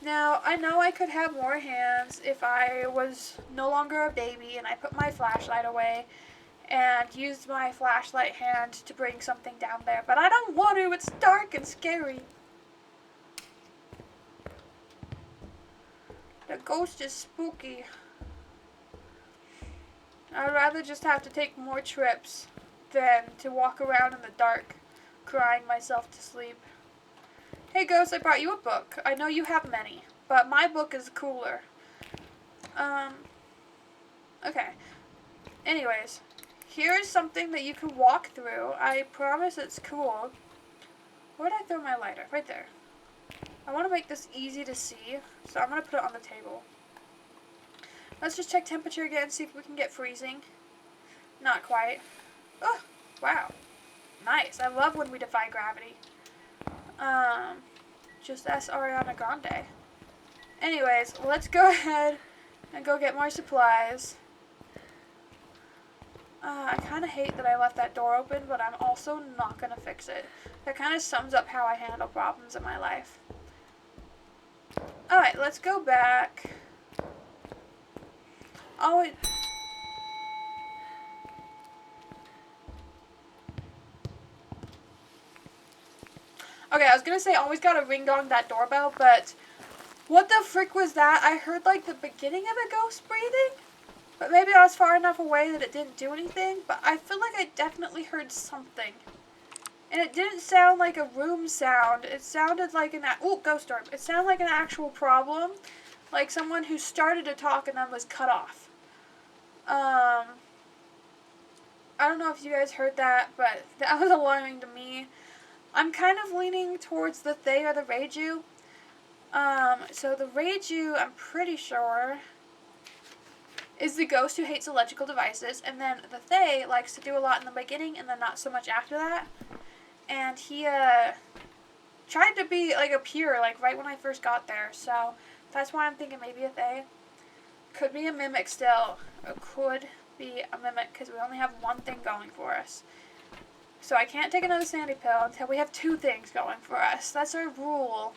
Now, I know I could have more hands if I was no longer a baby and I put my flashlight away and used my flashlight hand to bring something down there, but I don't want to. It's dark and scary. The ghost is spooky. I'd rather just have to take more trips than to walk around in the dark crying myself to sleep. Hey ghost, I brought you a book. I know you have many, but my book is cooler. Okay. Anyways, here's something that you can walk through. I promise it's cool. Where did I throw my lighter? Right there. I want to make this easy to see, so I'm going to put it on the table. Let's just check temperature again, see if we can get freezing. Not quite. Oh, wow. Nice. I love when we defy gravity. Just ask Ariana Grande. Anyways, let's go ahead and go get more supplies. I kind of hate that I left that door open, but I'm also not going to fix it. That kind of sums up how I handle problems in my life. Alright, let's go back. Oh, okay, I was going to say always gotta ring dong that doorbell, but what the frick was that? I heard like the beginning of a ghost breathing, but maybe I was far enough away that it didn't do anything, but I feel like I definitely heard something. And it didn't sound like a room sound. It sounded like ghost orb. It sounded like an actual problem, like someone who started to talk and then was cut off. I don't know if you guys heard that, but that was alarming to me. I'm kind of leaning towards the Thay or the Reiju. So the Reiju, I'm pretty sure, is the ghost who hates electrical devices, and then the Thay likes to do a lot in the beginning and then not so much after that. And he tried to be like a pure, like right when I first got there, so that's why I'm thinking maybe a Thay. Could be a mimic still. It could be a mimic because we only have one thing going for us. So I can't take another sandy pill until we have two things going for us. That's our rule.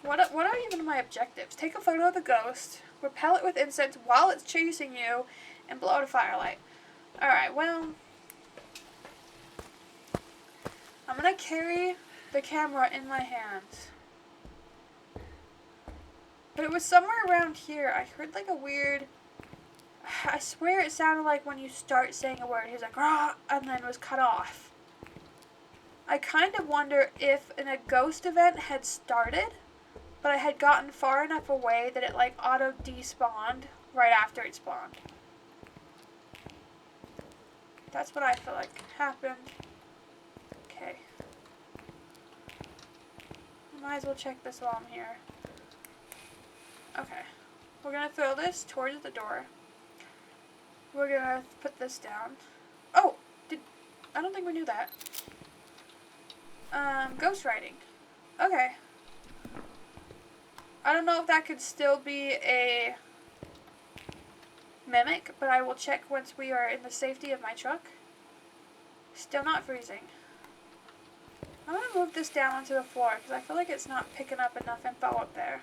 What are even my objectives? Take a photo of the ghost, repel it with incense while it's chasing you, and blow out a firelight. Alright, well, I'm gonna carry the camera in my hands. But it was somewhere around here. I heard like a weird, I swear it sounded like when you start saying a word, he's like, rah, and then was cut off. I kind of wonder if a ghost event had started, but I had gotten far enough away that it like auto despawned right after it spawned. That's what I feel like happened. Okay. Might as well check this while I'm here. Okay. We're gonna throw this towards the door. We're gonna put this down. Oh! I don't think we knew that. Ghost writing. Okay. I don't know if that could still be a mimic, but I will check once we are in the safety of my truck. Still not freezing. I'm gonna move this down onto the floor because I feel like it's not picking up enough info up there.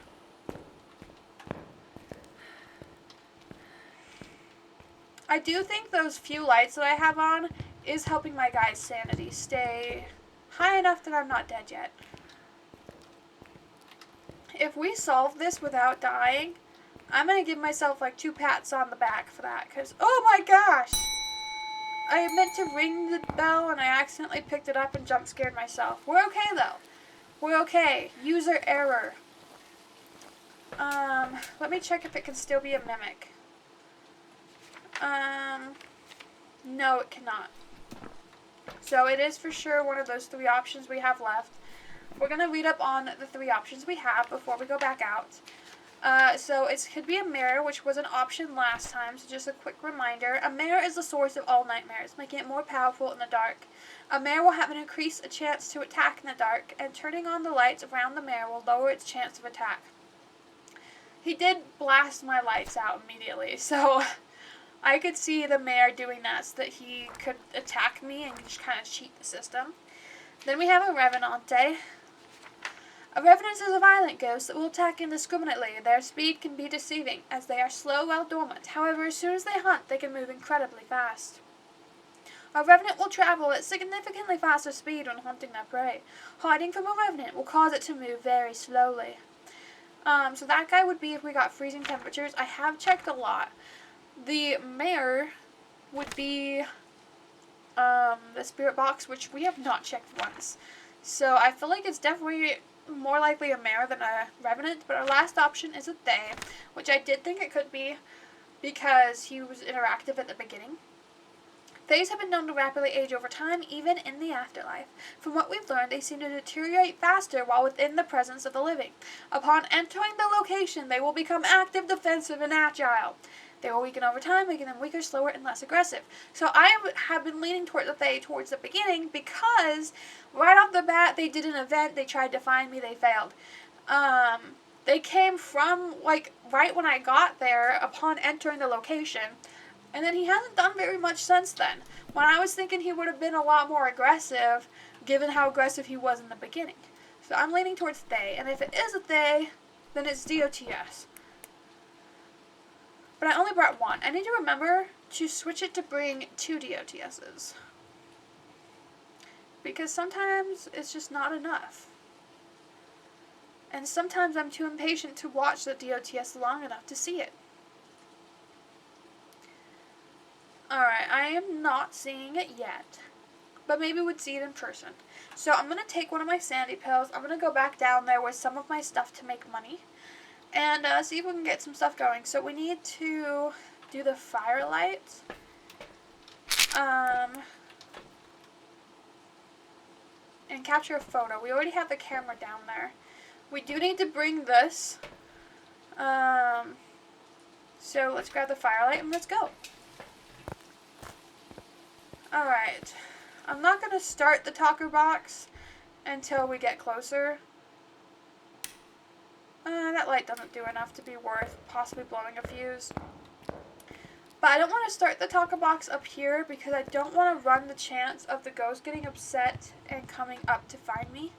I do think those few lights that I have on is helping my guy's sanity stay high enough that I'm not dead yet. If we solve this without dying, I'm going to give myself like 2 pats on the back for that. Because, oh my gosh! I meant to ring the bell and I accidentally picked it up and jump scared myself. We're okay though. We're okay. User error. Let me check if it can still be a mimic. No, it cannot. So it is for sure one of those 3 options we have left. We're going to read up on the 3 options we have before we go back out. So it could be a mirror, which was an option last time, so just a quick reminder. A mirror is the source of all nightmares, making it more powerful in the dark. A mirror will have an increased chance to attack in the dark, and turning on the lights around the mirror will lower its chance of attack. He did blast my lights out immediately, so I could see the mayor doing that so that he could attack me and just kind of cheat the system. Then we have a Revenante. A Revenant is a violent ghost that will attack indiscriminately. Their speed can be deceiving, as they are slow while dormant. However, as soon as they hunt, they can move incredibly fast. A Revenant will travel at significantly faster speed when hunting their prey. Hiding from a Revenant will cause it to move very slowly. So that guy would be if we got freezing temperatures. I have checked a lot. The mayor would be the spirit box, which we have not checked once. So I feel like it's definitely more likely a mare than a revenant, but our last option is a they, which I did think it could be because he was interactive at the beginning. Theys have been known to rapidly age over time, even in the afterlife. From what we've learned, they seem to deteriorate faster while within the presence of the living. Upon entering the location, they will become active, defensive, and agile. They will weaken over time, making them weaker, slower, and less aggressive. So I have been leaning towards the They towards the beginning because right off the bat, they did an event, they tried to find me, they failed. They came from, like, right when I got there, upon entering the location, and then he hasn't done very much since then. When I was thinking he would have been a lot more aggressive, given how aggressive he was in the beginning. So I'm leaning towards They, and if it is a They, then it's DOTS. But I only brought 1. I need to remember to switch it to bring 2 DOTSs. Because sometimes it's just not enough. And sometimes I'm too impatient to watch the DOTS long enough to see it. Alright, I am not seeing it yet. But maybe we'd see it in person. So I'm going to take one of my sandy pills. I'm going to go back down there with some of my stuff to make money. And see if we can get some stuff going. So we need to do the firelight. And capture a photo. We already have the camera down there. We do need to bring this. So let's grab the firelight and let's go. Alright. I'm not going to start the talker box until we get closer. That light doesn't do enough to be worth possibly blowing a fuse. But I don't want to start the talker box up here because I don't want to run the chance of the ghost getting upset and coming up to find me.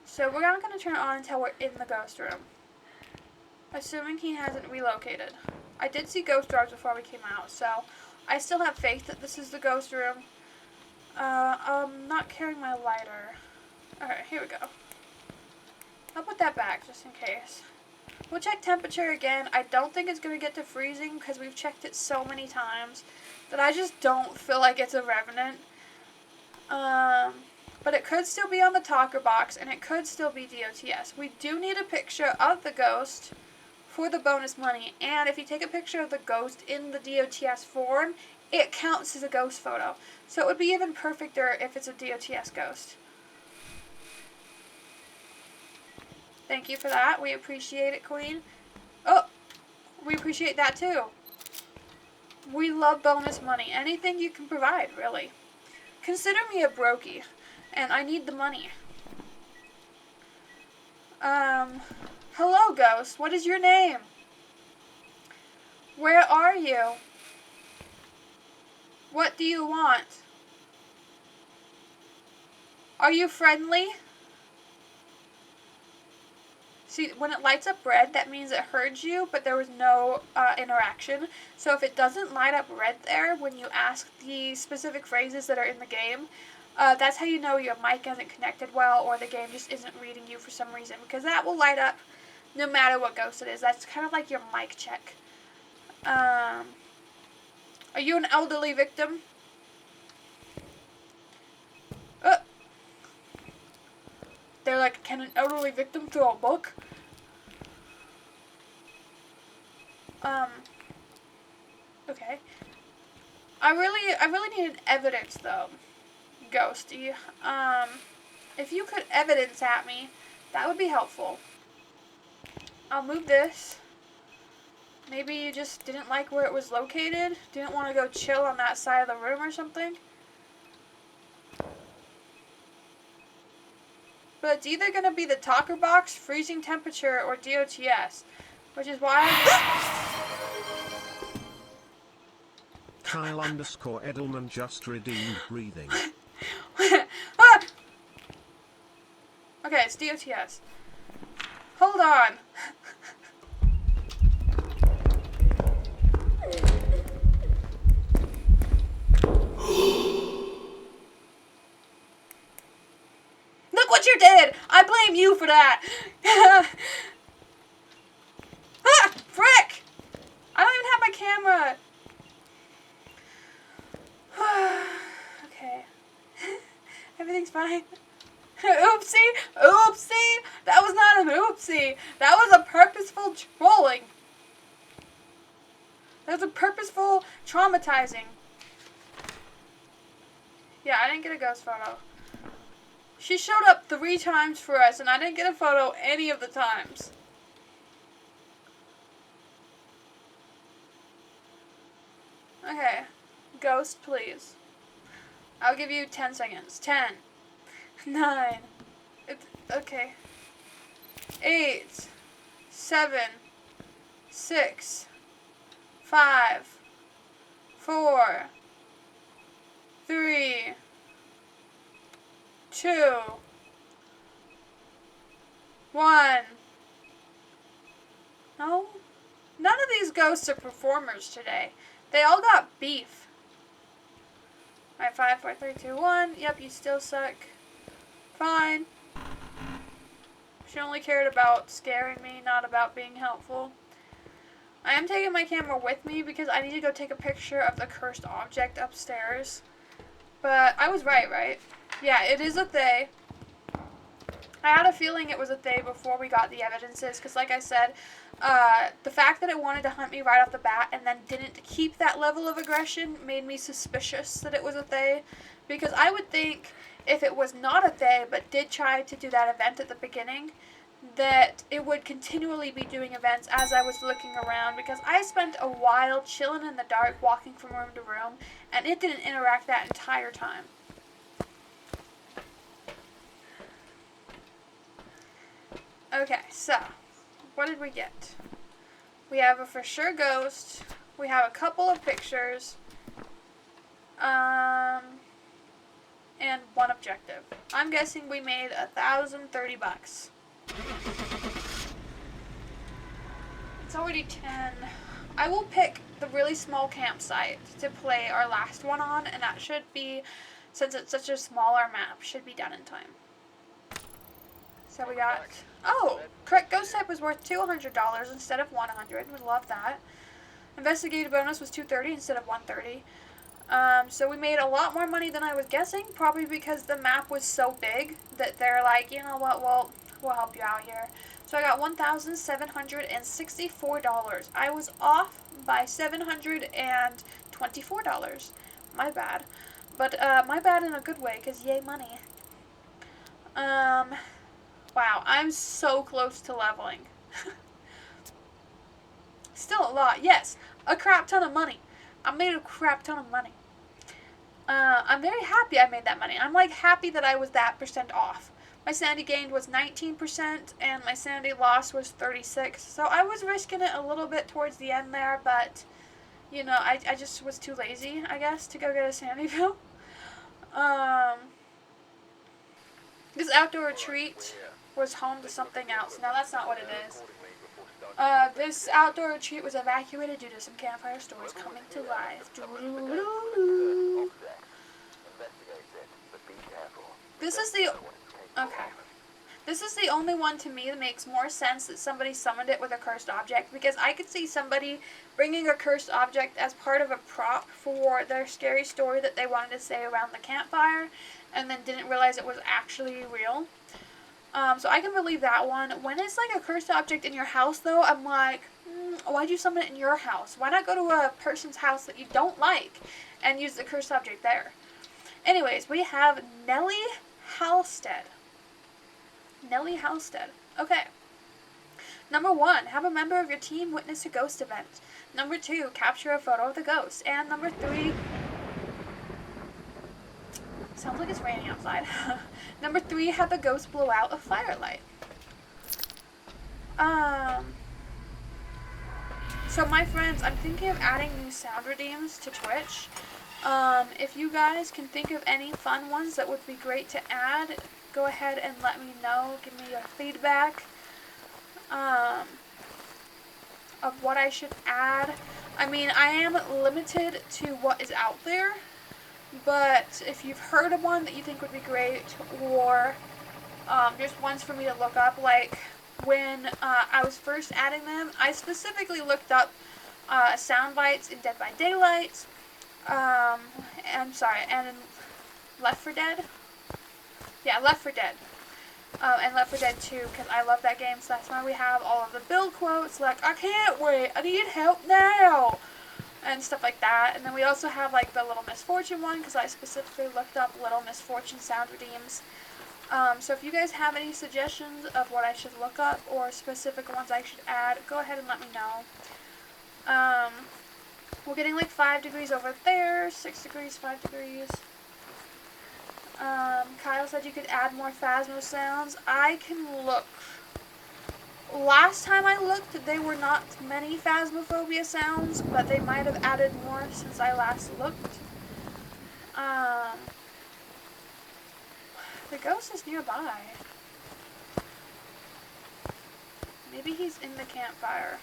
So we're not going to turn it on until we're in the ghost room. Assuming he hasn't relocated. I did see ghost orbs before we came out, so I still have faith that this is the ghost room. I'm not carrying my lighter. Alright, here we go. I'll put that back just in case. We'll check temperature again. I don't think it's going to get to freezing because we've checked it so many times that I just don't feel like it's a revenant. But it could still be on the talker box and it could still be DOTS. We do need a picture of the ghost for the bonus money. And if you take a picture of the ghost in the DOTS form, it counts as a ghost photo. So it would be even perfecter if it's a DOTS ghost. Thank you for that. We appreciate it, Queen. Oh, we appreciate that too. We love bonus money. Anything you can provide, really. Consider me a brokey, and I need the money. Hello, ghost. What is your name? Where are you? What do you want? Are you friendly? See, when it lights up red, that means it heard you, but there was no interaction. So if it doesn't light up red there when you ask the specific phrases that are in the game, that's how you know your mic isn't connected well or the game just isn't reading you for some reason. Because that will light up no matter what ghost it is. That's kind of like your mic check. Are you an elderly victim? They're like, can an elderly victim throw a book? Okay. I really needed evidence though, Ghosty. If you could evidence at me, that would be helpful. I'll move this. Maybe you just didn't like where it was located? Didn't want to go chill on that side of the room or something? But it's either going to be the talker box, freezing temperature, or DOTS. Which is why Kyle underscore Edelman just redeemed breathing. Ah! Okay, it's DOTS. Hold on. Look what you did! I blame you for that! Ah! Frick! I don't even have my camera! Okay. Everything's fine. Oopsie! Oopsie! That was not an oopsie! That was a purposeful trolling! That was a purposeful traumatizing. Yeah, I didn't get a ghost photo. She showed up 3 times for us, and I didn't get a photo any of the times. Okay. Ghost, please. I'll give you 10 seconds. 10. 9. Okay. 8. 7. 6. 5. 4. 3. 2. 1. No? None of these ghosts are performers today. They all got beef. Alright, 5, 4, 3, 2, 1. Yep, you still suck. Fine. She only cared about scaring me, not about being helpful. I am taking my camera with me because I need to go take a picture of the cursed object upstairs. But I was right? Yeah, it is a they. I had a feeling it was a they before we got the evidences, because like I said, the fact that it wanted to hunt me right off the bat and then didn't keep that level of aggression made me suspicious that it was a they. Because I would think if it was not a they, but did try to do that event at the beginning, that it would continually be doing events as I was looking around, because I spent a while chilling in the dark, walking from room to room, and it didn't interact that entire time. Okay, so, what did we get? We have a for sure ghost, we have a couple of pictures, and 1 objective. I'm guessing we made $1,030. It's already 10. I will pick the really small campsite to play our last one on, and that should be, since it's such a smaller map, should be done in time. So we got, oh, correct ghost type was worth $200 instead of $100. Would love that. Investigative bonus was $230 instead of $130. So we made a lot more money than I was guessing, probably because the map was so big that they're like, you know what, well, we'll help you out here. So I got $1,764. I was off by $724. My bad. But, my bad in a good way, because yay money. Wow, I'm so close to leveling. Still a lot, yes. A crap ton of money. I made a crap ton of money. I'm very happy I made that money. I'm like happy that I was that % off. My sanity gained was 19% and my sanity loss was 36%. So I was risking it a little bit towards the end there, but you know, I just was too lazy, I guess, to go get a sanity pill. This outdoor retreat was home to something else. No, that's not what it is. This outdoor retreat was evacuated due to some campfire stories coming to life. This is the... Okay. This is the only one to me that makes more sense that somebody summoned it with a cursed object, because I could see somebody bringing a cursed object as part of a prop for their scary story that they wanted to say around the campfire, and then didn't realize it was actually real. So I can believe that one. When it's like a cursed object in your house, though, I'm like, why'd you summon it in your house? Why not go to a person's house that you don't like and use the cursed object there? Anyways, we have Nellie Halstead. Nellie Halstead. Okay. Number 1, have a member of your team witness a ghost event. Number 2, capture a photo of the ghost. And number 3, sounds like it's raining outside. Number 3, have the ghost blow out a firelight. So my friends, I'm thinking of adding new sound redeems to Twitch. If you guys can think of any fun ones that would be great to add, go ahead and let me know. Give me your feedback of what I should add. I mean, I am limited to what is out there, but if you've heard of one that you think would be great, or just ones for me to look up, like when I was first adding them, I specifically looked up sound bites in Dead by Daylight, and in Left 4 Dead. Yeah, Left 4 Dead. And Left 4 Dead 2, because I love that game, so that's why we have all of the build quotes, like, I can't wait, I need help now, and stuff like that. And then we also have, like, the Little Misfortune one, because I specifically looked up Little Misfortune sound redeems. So if you guys have any suggestions of what I should look up, or specific ones I should add, go ahead and let me know. We're getting, like, 5 degrees over there, 6 degrees, 5 degrees. Kyle said you could add more Phasmo sounds. I can look. Last time I looked, there were not many Phasmophobia sounds, but they might have added more since I last looked. The ghost is nearby. Maybe he's in the campfire.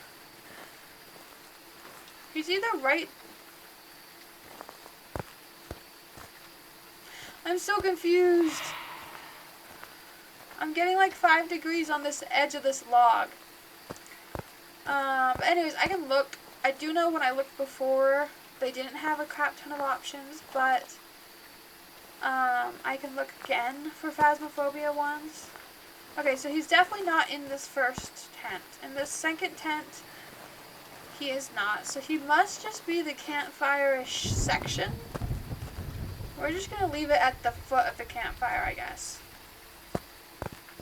He's either right... I'm so confused. I'm getting like 5 degrees on this edge of this log. But anyways, I can look. I do know when I looked before, they didn't have a crap ton of options, but I can look again for Phasmophobia ones. Okay, so he's definitely not in this first tent. In this second tent, he is not. So he must just be the campfire-ish section. We're just going to leave it at the foot of the campfire, I guess.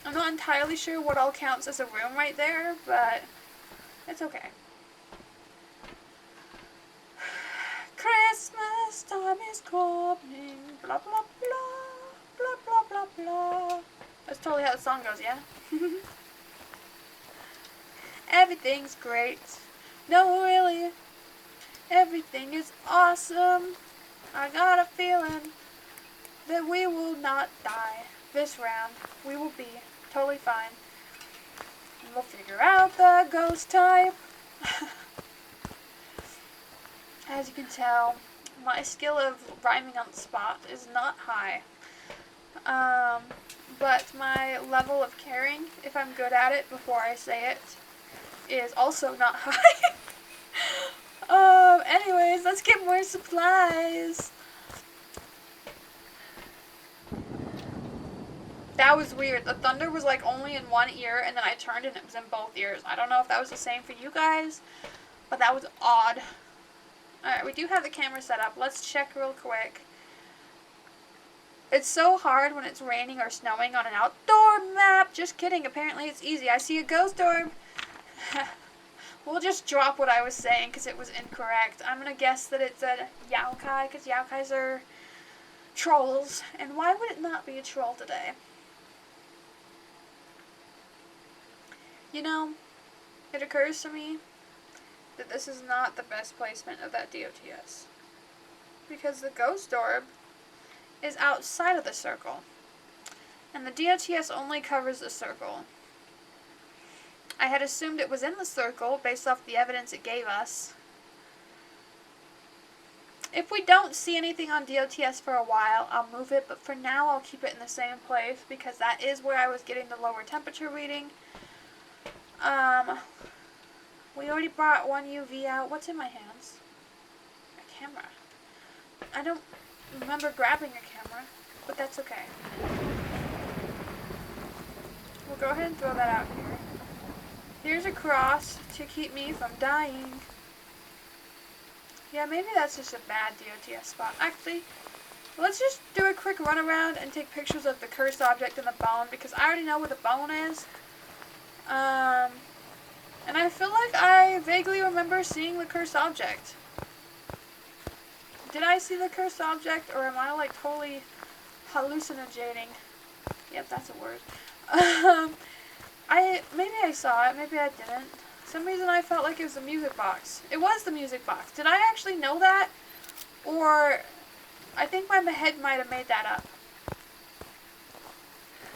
I'm not entirely sure what all counts as a room right there, but it's okay. Christmas time is coming, blah blah blah, blah blah blah blah. That's totally how the song goes, yeah? Everything's great. No, really. Everything is awesome. I got a feeling that we will not die this round. We will be totally fine. And we'll figure out the ghost type. As you can tell, my skill of rhyming on the spot is not high. But my level of caring, if I'm good at it before I say it, is also not high. Anyways, let's get more supplies. That was weird. The thunder was like only in one ear, and then I turned and it was in both ears. I don't know if that was the same for you guys, but that was odd. Alright, we do have the camera set up. Let's check real quick. It's so hard when it's raining or snowing on an outdoor map. Just kidding. Apparently it's easy. I see a ghost orb. We'll just drop what I was saying because it was incorrect. I'm going to guess that it's a Yaokai because Yaokais are trolls. And why would it not be a troll today? You know, it occurs to me that this is not the best placement of that DOTS. Because the ghost orb is outside of the circle. And the DOTS only covers a circle. I had assumed it was in the circle based off the evidence it gave us. If we don't see anything on DOTS for a while, I'll move it, but for now I'll keep it in the same place because that is where I was getting the lower temperature reading. We already brought one UV out. What's in my hands? A camera. I don't remember grabbing a camera, but that's okay. We'll go ahead and throw that out here. Here's a cross to keep me from dying. Yeah, maybe that's just a bad DOTS spot. Actually, let's just do a quick run around and take pictures of the cursed object and the bone because I already know where the bone is. And I feel like I vaguely remember seeing the cursed object. Did I see the cursed object or am I like totally hallucinating? Yep, that's a word. Maybe I saw it, maybe I didn't. For some reason I felt like it was the music box. It was the music box. Did I actually know that? Or I think my head might have made that up.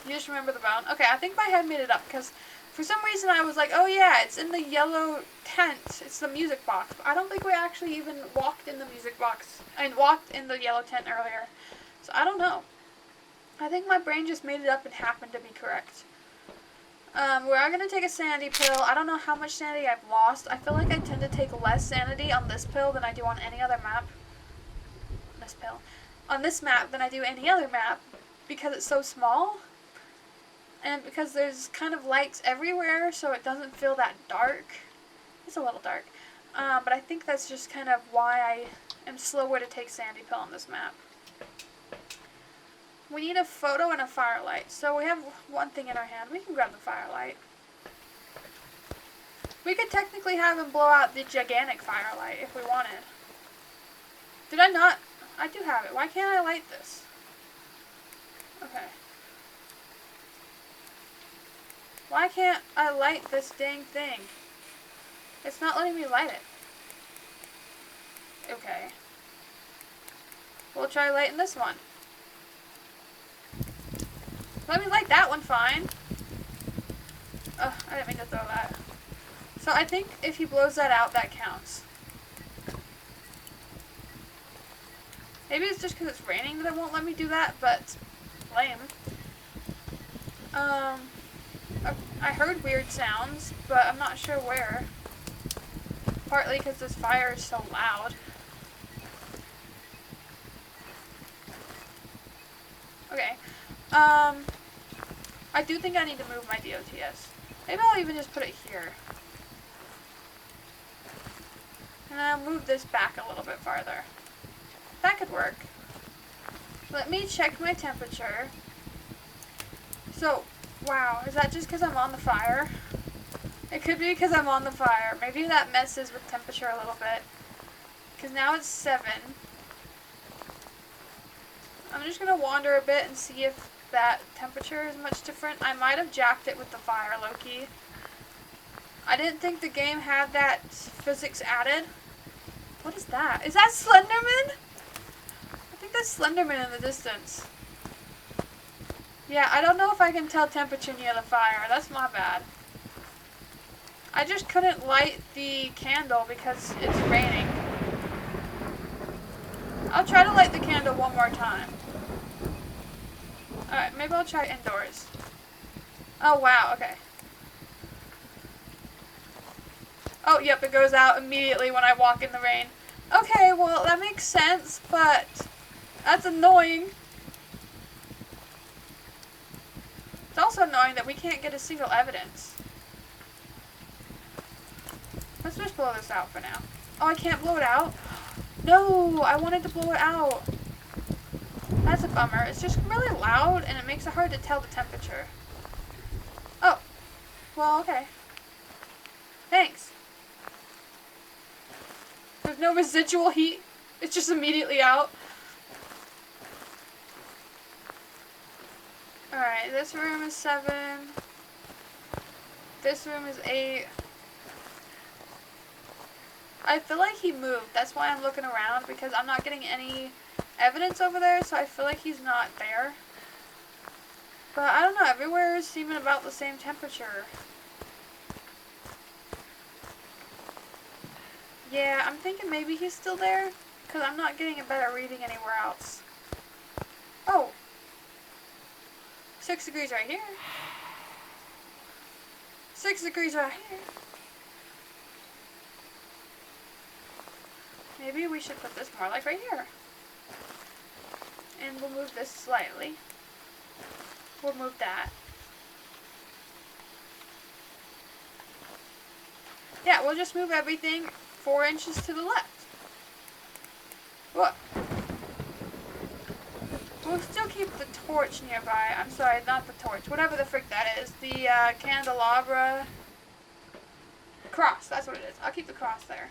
You just remember the bone? Okay, I think my head made it up because for some reason I was like, oh yeah, it's in the yellow tent. It's the music box. But I don't think we actually even walked in the music box and walked in the yellow tent earlier. So I don't know. I think my brain just made it up and happened to be correct. We are going to take a sanity pill. I don't know how much sanity I've lost. I feel like I tend to take less sanity on this pill than I do on any other map. On this map than I do any other map because it's so small. And because there's kind of lights everywhere so it doesn't feel that dark. It's a little dark. But I think that's just kind of why I am slower to take sanity pill on this map. We need a photo and a firelight. So we have one thing in our hand. We can grab the firelight. We could technically have him blow out the gigantic firelight if we wanted. Did I not? I do have it. Why can't I light this? Okay. Why can't I light this dang thing? It's not letting me light it. Okay. We'll try lighting this one. Let me light that one fine. Ugh, I didn't mean to throw that. So I think if he blows that out, that counts. Maybe it's just because it's raining that it won't let me do that, but lame. I heard weird sounds, but I'm not sure where. Partly because this fire is so loud. Okay. I do think I need to move my DOTS. Maybe I'll even just put it here. And then I'll move this back a little bit farther. That could work. Let me check my temperature. So, wow, is that just because I'm on the fire? It could be because I'm on the fire. Maybe that messes with temperature a little bit. Because now it's 7. I'm just going to wander a bit and see if that temperature is much different. I might have jacked it with the fire, low-key. I didn't think the game had that physics added. What is that? Is that Slenderman? I think that's Slenderman in the distance. Yeah, I don't know if I can tell temperature near the fire. That's my bad. I just couldn't light the candle because it's raining. I'll try to light the candle one more time. Alright, maybe I'll try indoors. Oh, wow, okay. Oh, yep, it goes out immediately when I walk in the rain. Okay, well, that makes sense, but that's annoying. It's also annoying that we can't get a single evidence. Let's just blow this out for now. Oh, I can't blow it out? No, I wanted to blow it out. That's a bummer. It's just really loud and it makes it hard to tell the temperature. Oh. Well, okay. Thanks. There's no residual heat. It's just immediately out. Alright, this room is 7. This room is 8. I feel like he moved. That's why I'm looking around, because I'm not getting any evidence over there, so I feel like he's not there. But I don't know, everywhere is seeming about the same temperature. Yeah, I'm thinking maybe he's still there, because I'm not getting a better reading anywhere else. Oh! 6 degrees right here. 6 degrees right here. Maybe we should put this more like right here. And we'll move this slightly. We'll move that. Yeah, we'll just move everything 4 inches to the left. Look. We'll still keep the torch nearby. I'm sorry, not the torch. Whatever the frick that is. The candelabra. Cross, that's what it is. I'll keep the cross there.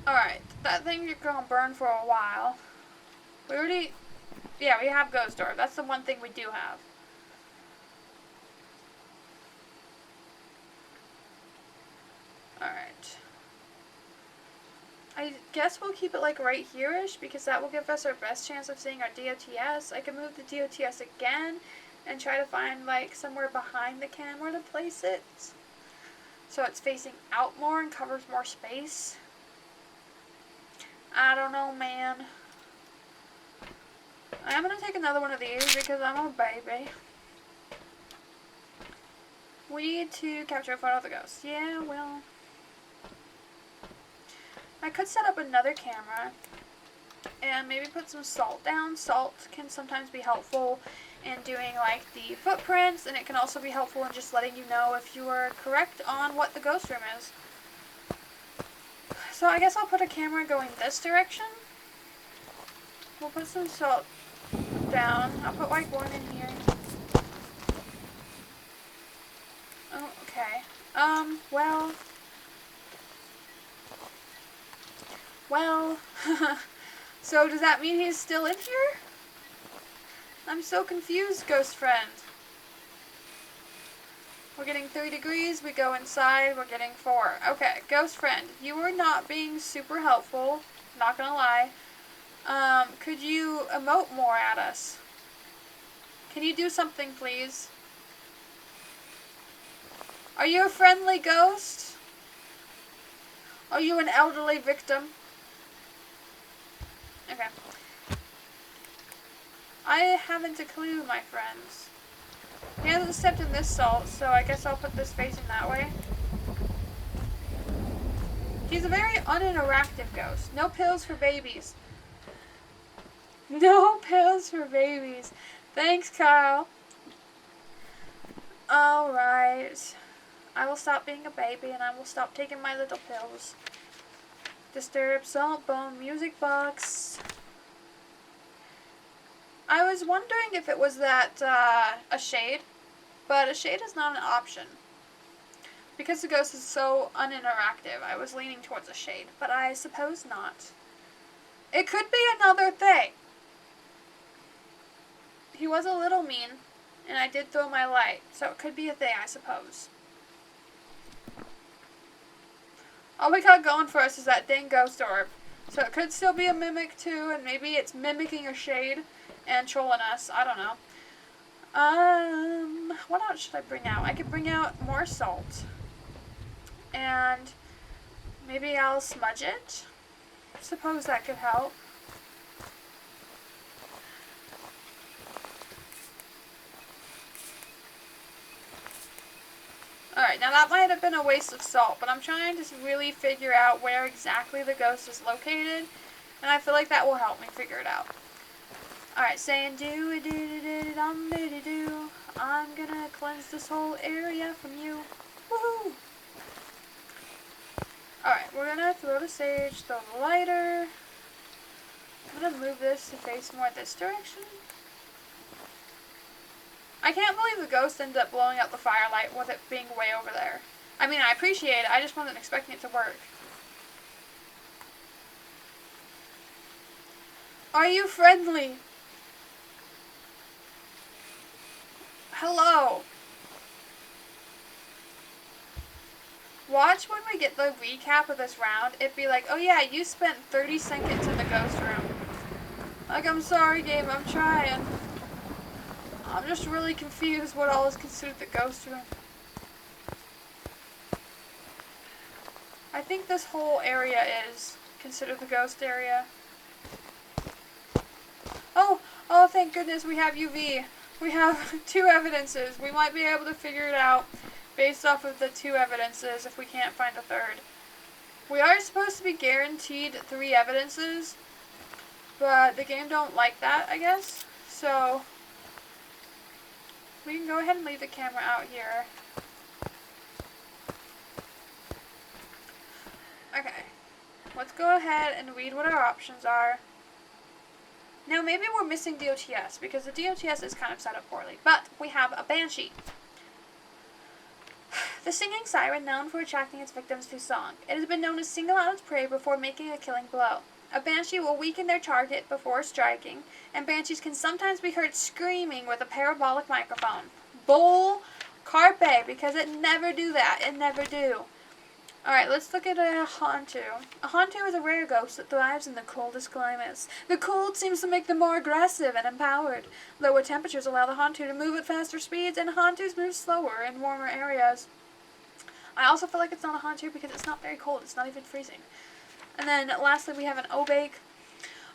Alright, that thing you're gonna burn for a while. We already... Yeah, we have Ghost Orb. That's the one thing we do have. Alright. I guess we'll keep it like right here-ish because that will give us our best chance of seeing our DOTS. I can move the DOTS again and try to find like somewhere behind the camera to place it. So it's facing out more and covers more space. I don't know, man. I am going to take another one of these because I'm a baby. We need to capture a photo of the ghost. Yeah, well. I could set up another camera and maybe put some salt down. Salt can sometimes be helpful in doing like the footprints, and it can also be helpful in just letting you know if you are correct on what the ghost room is. So I guess I'll put a camera going this direction. We'll put some salt down. I'll put like one in here. Oh, okay. Well, so does that mean he's still in here? I'm so confused, ghost friend. We're getting 3 degrees, we go inside, we're getting 4. Okay, ghost friend, you were not being super helpful, not gonna lie. Could you emote more at us? Can you do something, please? Are you a friendly ghost? Are you an elderly victim? Okay. I haven't a clue, my friends. He hasn't stepped in this salt, so I guess I'll put this facing that way. He's a very uninteractive ghost. No pills for babies. No pills for babies. Thanks, Kyle. Alright. I will stop being a baby and I will stop taking my little pills. Disturb, salt, bone, music box. I was wondering if it was that, a shade, but a shade is not an option. Because the ghost is so uninteractive, I was leaning towards a shade, but I suppose not. It could be another thing. He was a little mean, and I did throw my light, so it could be a thing, I suppose. All we got going for us is that dang ghost orb. So it could still be a mimic too, and maybe it's mimicking a shade and trolling us. I don't know. What else should I bring out? I could bring out more salt. And maybe I'll smudge it. Suppose that could help. Alright, now that might have been a waste of salt, but I'm trying to really figure out where exactly the ghost is located, and I feel like that will help me figure it out. Alright, saying do-a-do-do-do-dum-do-do-do. I'm gonna cleanse this whole area from you. Woohoo! Alright, we're gonna throw the sage, throw the lighter. I'm gonna move this to face more this direction. I can't believe the ghost ended up blowing out the firelight with it being way over there. I mean, I appreciate it, I just wasn't expecting it to work. Are you friendly? Hello. Watch when we get the recap of this round, it'd be like, oh yeah, you spent 30 seconds in the ghost room. Like, I'm sorry, game, I'm trying. I'm just really confused what all is considered the ghost room. I think this whole area is considered the ghost area. Oh, thank goodness we have UV. We have 2 evidences. We might be able to figure it out based off of the 2 evidences if we can't find a third. We are supposed to be guaranteed 3 evidences, but the game don't like that, I guess. So, we can go ahead and leave the camera out here. Okay, let's go ahead and read what our options are. Now maybe we're missing DOTS, because the DOTS is kind of set up poorly, but we have a Banshee. The singing siren, known for attracting its victims through song. It has been known to single out its prey before making a killing blow. A Banshee will weaken their target before striking, and Banshees can sometimes be heard screaming with a parabolic microphone. Bull carpe, because it never do that. It never do. Alright, let's look at a Hantu. A Hantu is a rare ghost that thrives in the coldest climates. The cold seems to make them more aggressive and empowered. Lower temperatures allow the Hantu to move at faster speeds, and Hantus move slower in warmer areas. I also feel like it's not a Hantu because it's not very cold. It's not even freezing. And then lastly, we have an Obake.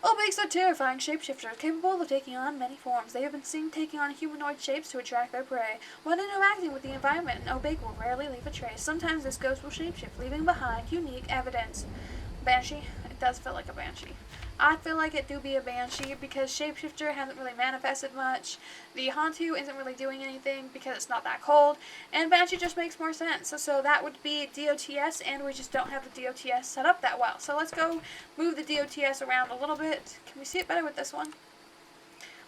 Obakes are terrifying shapeshifters, capable of taking on many forms. They have been seen taking on humanoid shapes to attract their prey. When interacting with the environment, an Obake will rarely leave a trace. Sometimes this ghost will shapeshift, leaving behind unique evidence. Banshee? It does feel like a Banshee. I feel like it do be a Banshee because Shapeshifter hasn't really manifested much. The Hantu isn't really doing anything because it's not that cold. And Banshee just makes more sense. So that would be DOTS, and we just don't have the DOTS set up that well. So let's go move the DOTS around a little bit. Can we see it better with this one?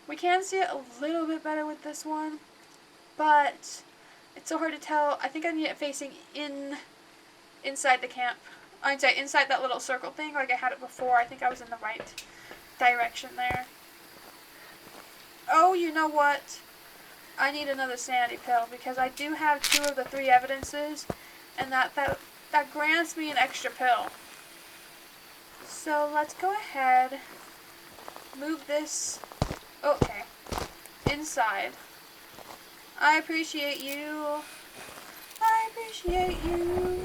We can see it a little bit better with this one, but it's so hard to tell. I think I need it facing inside the camp. I'd say inside that little circle thing, like I had it before. I think I was in the right direction there. Oh, you know what? I need another sanity pill because I do have 2 of the 3 evidences, and that grants me an extra pill. So let's go ahead, move this, okay, inside. I appreciate you. I appreciate you.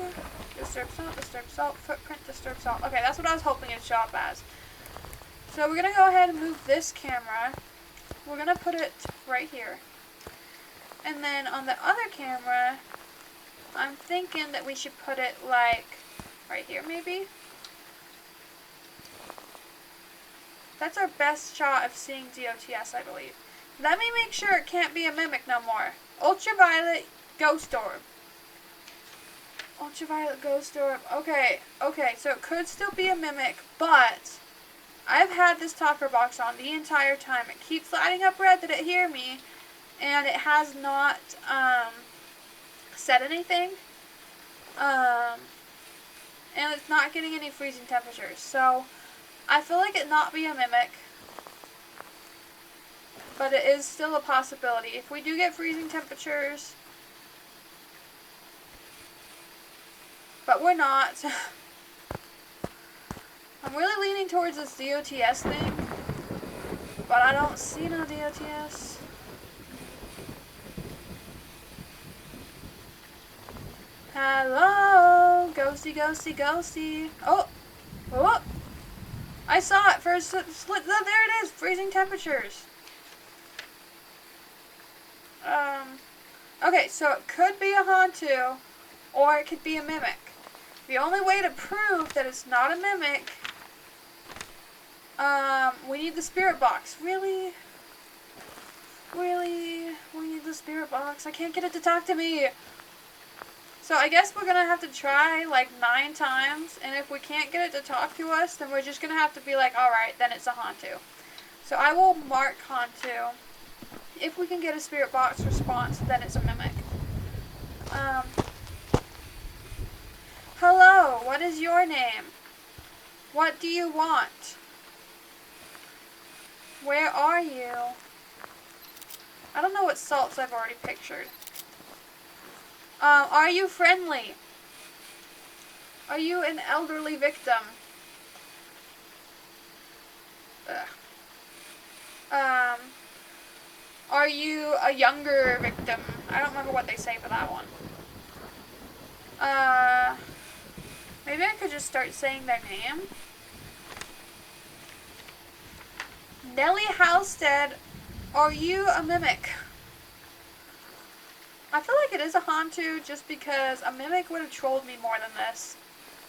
Disturb salt, footprint, disturb salt. Okay, that's what I was hoping it'd show up as. So we're going to go ahead and move this camera. We're going to put it right here. And then on the other camera, I'm thinking that we should put it like right here maybe. That's our best shot of seeing DOTS, I believe. Let me make sure it can't be a mimic no more. Ultraviolet ghost orb. Ultraviolet ghost orb. Okay, so it could still be a mimic, but I've had this talker box on the entire time. It keeps lighting up red that it hear me, and it has not said anything. And it's not getting any freezing temperatures. So I feel like it not be a mimic, but it is still a possibility. If we do get freezing temperatures, but we're not. I'm really leaning towards this DOTS thing, but I don't see no DOTS. Hello, ghosty, ghosty, ghosty. Oh, I saw it for a split. There it is, freezing temperatures. Okay, so it could be a Hantu, or it could be a mimic. The only way to prove that it's not a mimic, we need the spirit box. Really? Really? We need the spirit box. I can't get it to talk to me. So I guess we're going to have to try like 9 times, and if we can't get it to talk to us, then we're just going to have to be like, alright, then it's a Hantu. So I will mark Hantu. If we can get a spirit box response, then it's a mimic. Hello, what is your name? What do you want? Where are you? I don't know what salts I've already pictured. Are you friendly? Are you an elderly victim? Ugh. Are you a younger victim? I don't remember what they say for that one. Maybe I could just start saying their name. Nellie Halstead, are you a mimic? I feel like it is a Hantu just because a mimic would have trolled me more than this.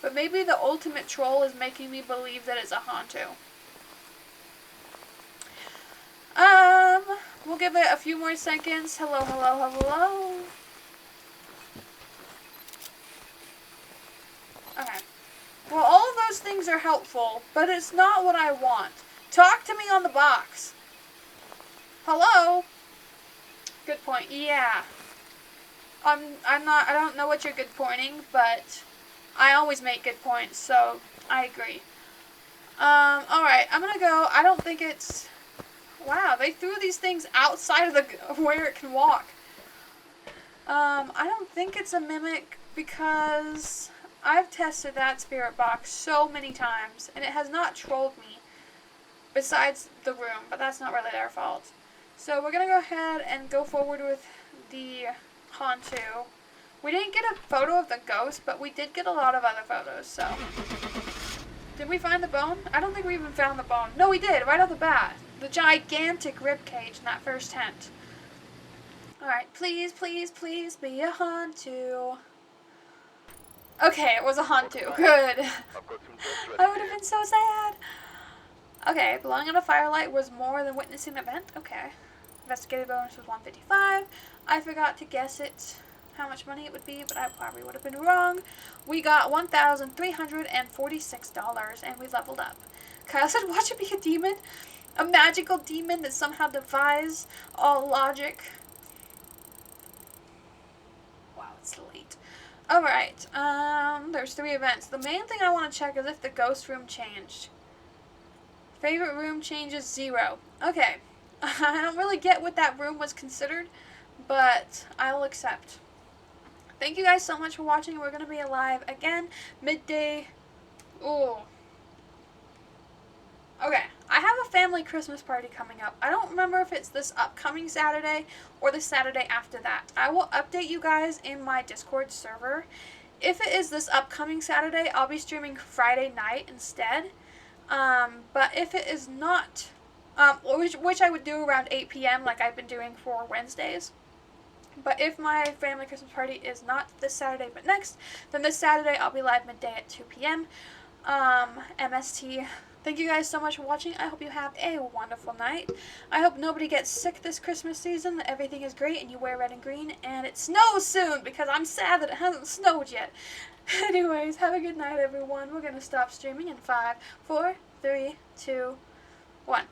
But maybe the ultimate troll is making me believe that it's a Hantu. We'll give it a few more seconds. Hello, hello, hello. Okay. Well, all of those things are helpful, but it's not what I want. Talk to me on the box. Hello? Good point. Yeah. I don't know what you're good pointing, but I always make good points, so I agree. Alright, I'm gonna go. I don't think it's... Wow, they threw these things outside of the where it can walk. I don't think it's a mimic because I've tested that spirit box so many times, and it has not trolled me. Besides the room, but that's not really their fault. So we're gonna go ahead and go forward with the Hantu. We didn't get a photo of the ghost, but we did get a lot of other photos, so. Did we find the bone? I don't think we even found the bone. No, we did, right off the bat. The gigantic rib cage in that first tent. Alright, please, please, please be a Hantu. Okay, it was a Hantu. Good. I would have been so sad. Okay, belonging on a firelight was more than witnessing an event. Okay. Investigative bonus was 155. I forgot to guess it, how much money it would be, but I probably would have been wrong. We got $1,346, and we leveled up. Kyle said, watch it be a demon. A magical demon that somehow defies all logic. Wow, it's late. Alright, there's 3 events. The main thing I want to check is if the ghost room changed. Favorite room changes 0. Okay. I don't really get what that room was considered, but I'll accept. Thank you guys so much for watching. We're going to be live again, midday. Ooh. Okay. I have a family Christmas party coming up. I don't remember if it's this upcoming Saturday or the Saturday after that. I will update you guys in my Discord server. If it is this upcoming Saturday, I'll be streaming Friday night instead. But if it is not, which I would do around 8 p.m. like I've been doing for Wednesdays. But if my family Christmas party is not this Saturday but next, then this Saturday I'll be live midday at 2 p.m. MST. Thank you guys so much for watching. I hope you have a wonderful night. I hope nobody gets sick this Christmas season, that everything is great and you wear red and green, and it snows soon because I'm sad that it hasn't snowed yet. Anyways, have a good night, everyone. We're going to stop streaming in 5, 4, 3, 2, 1.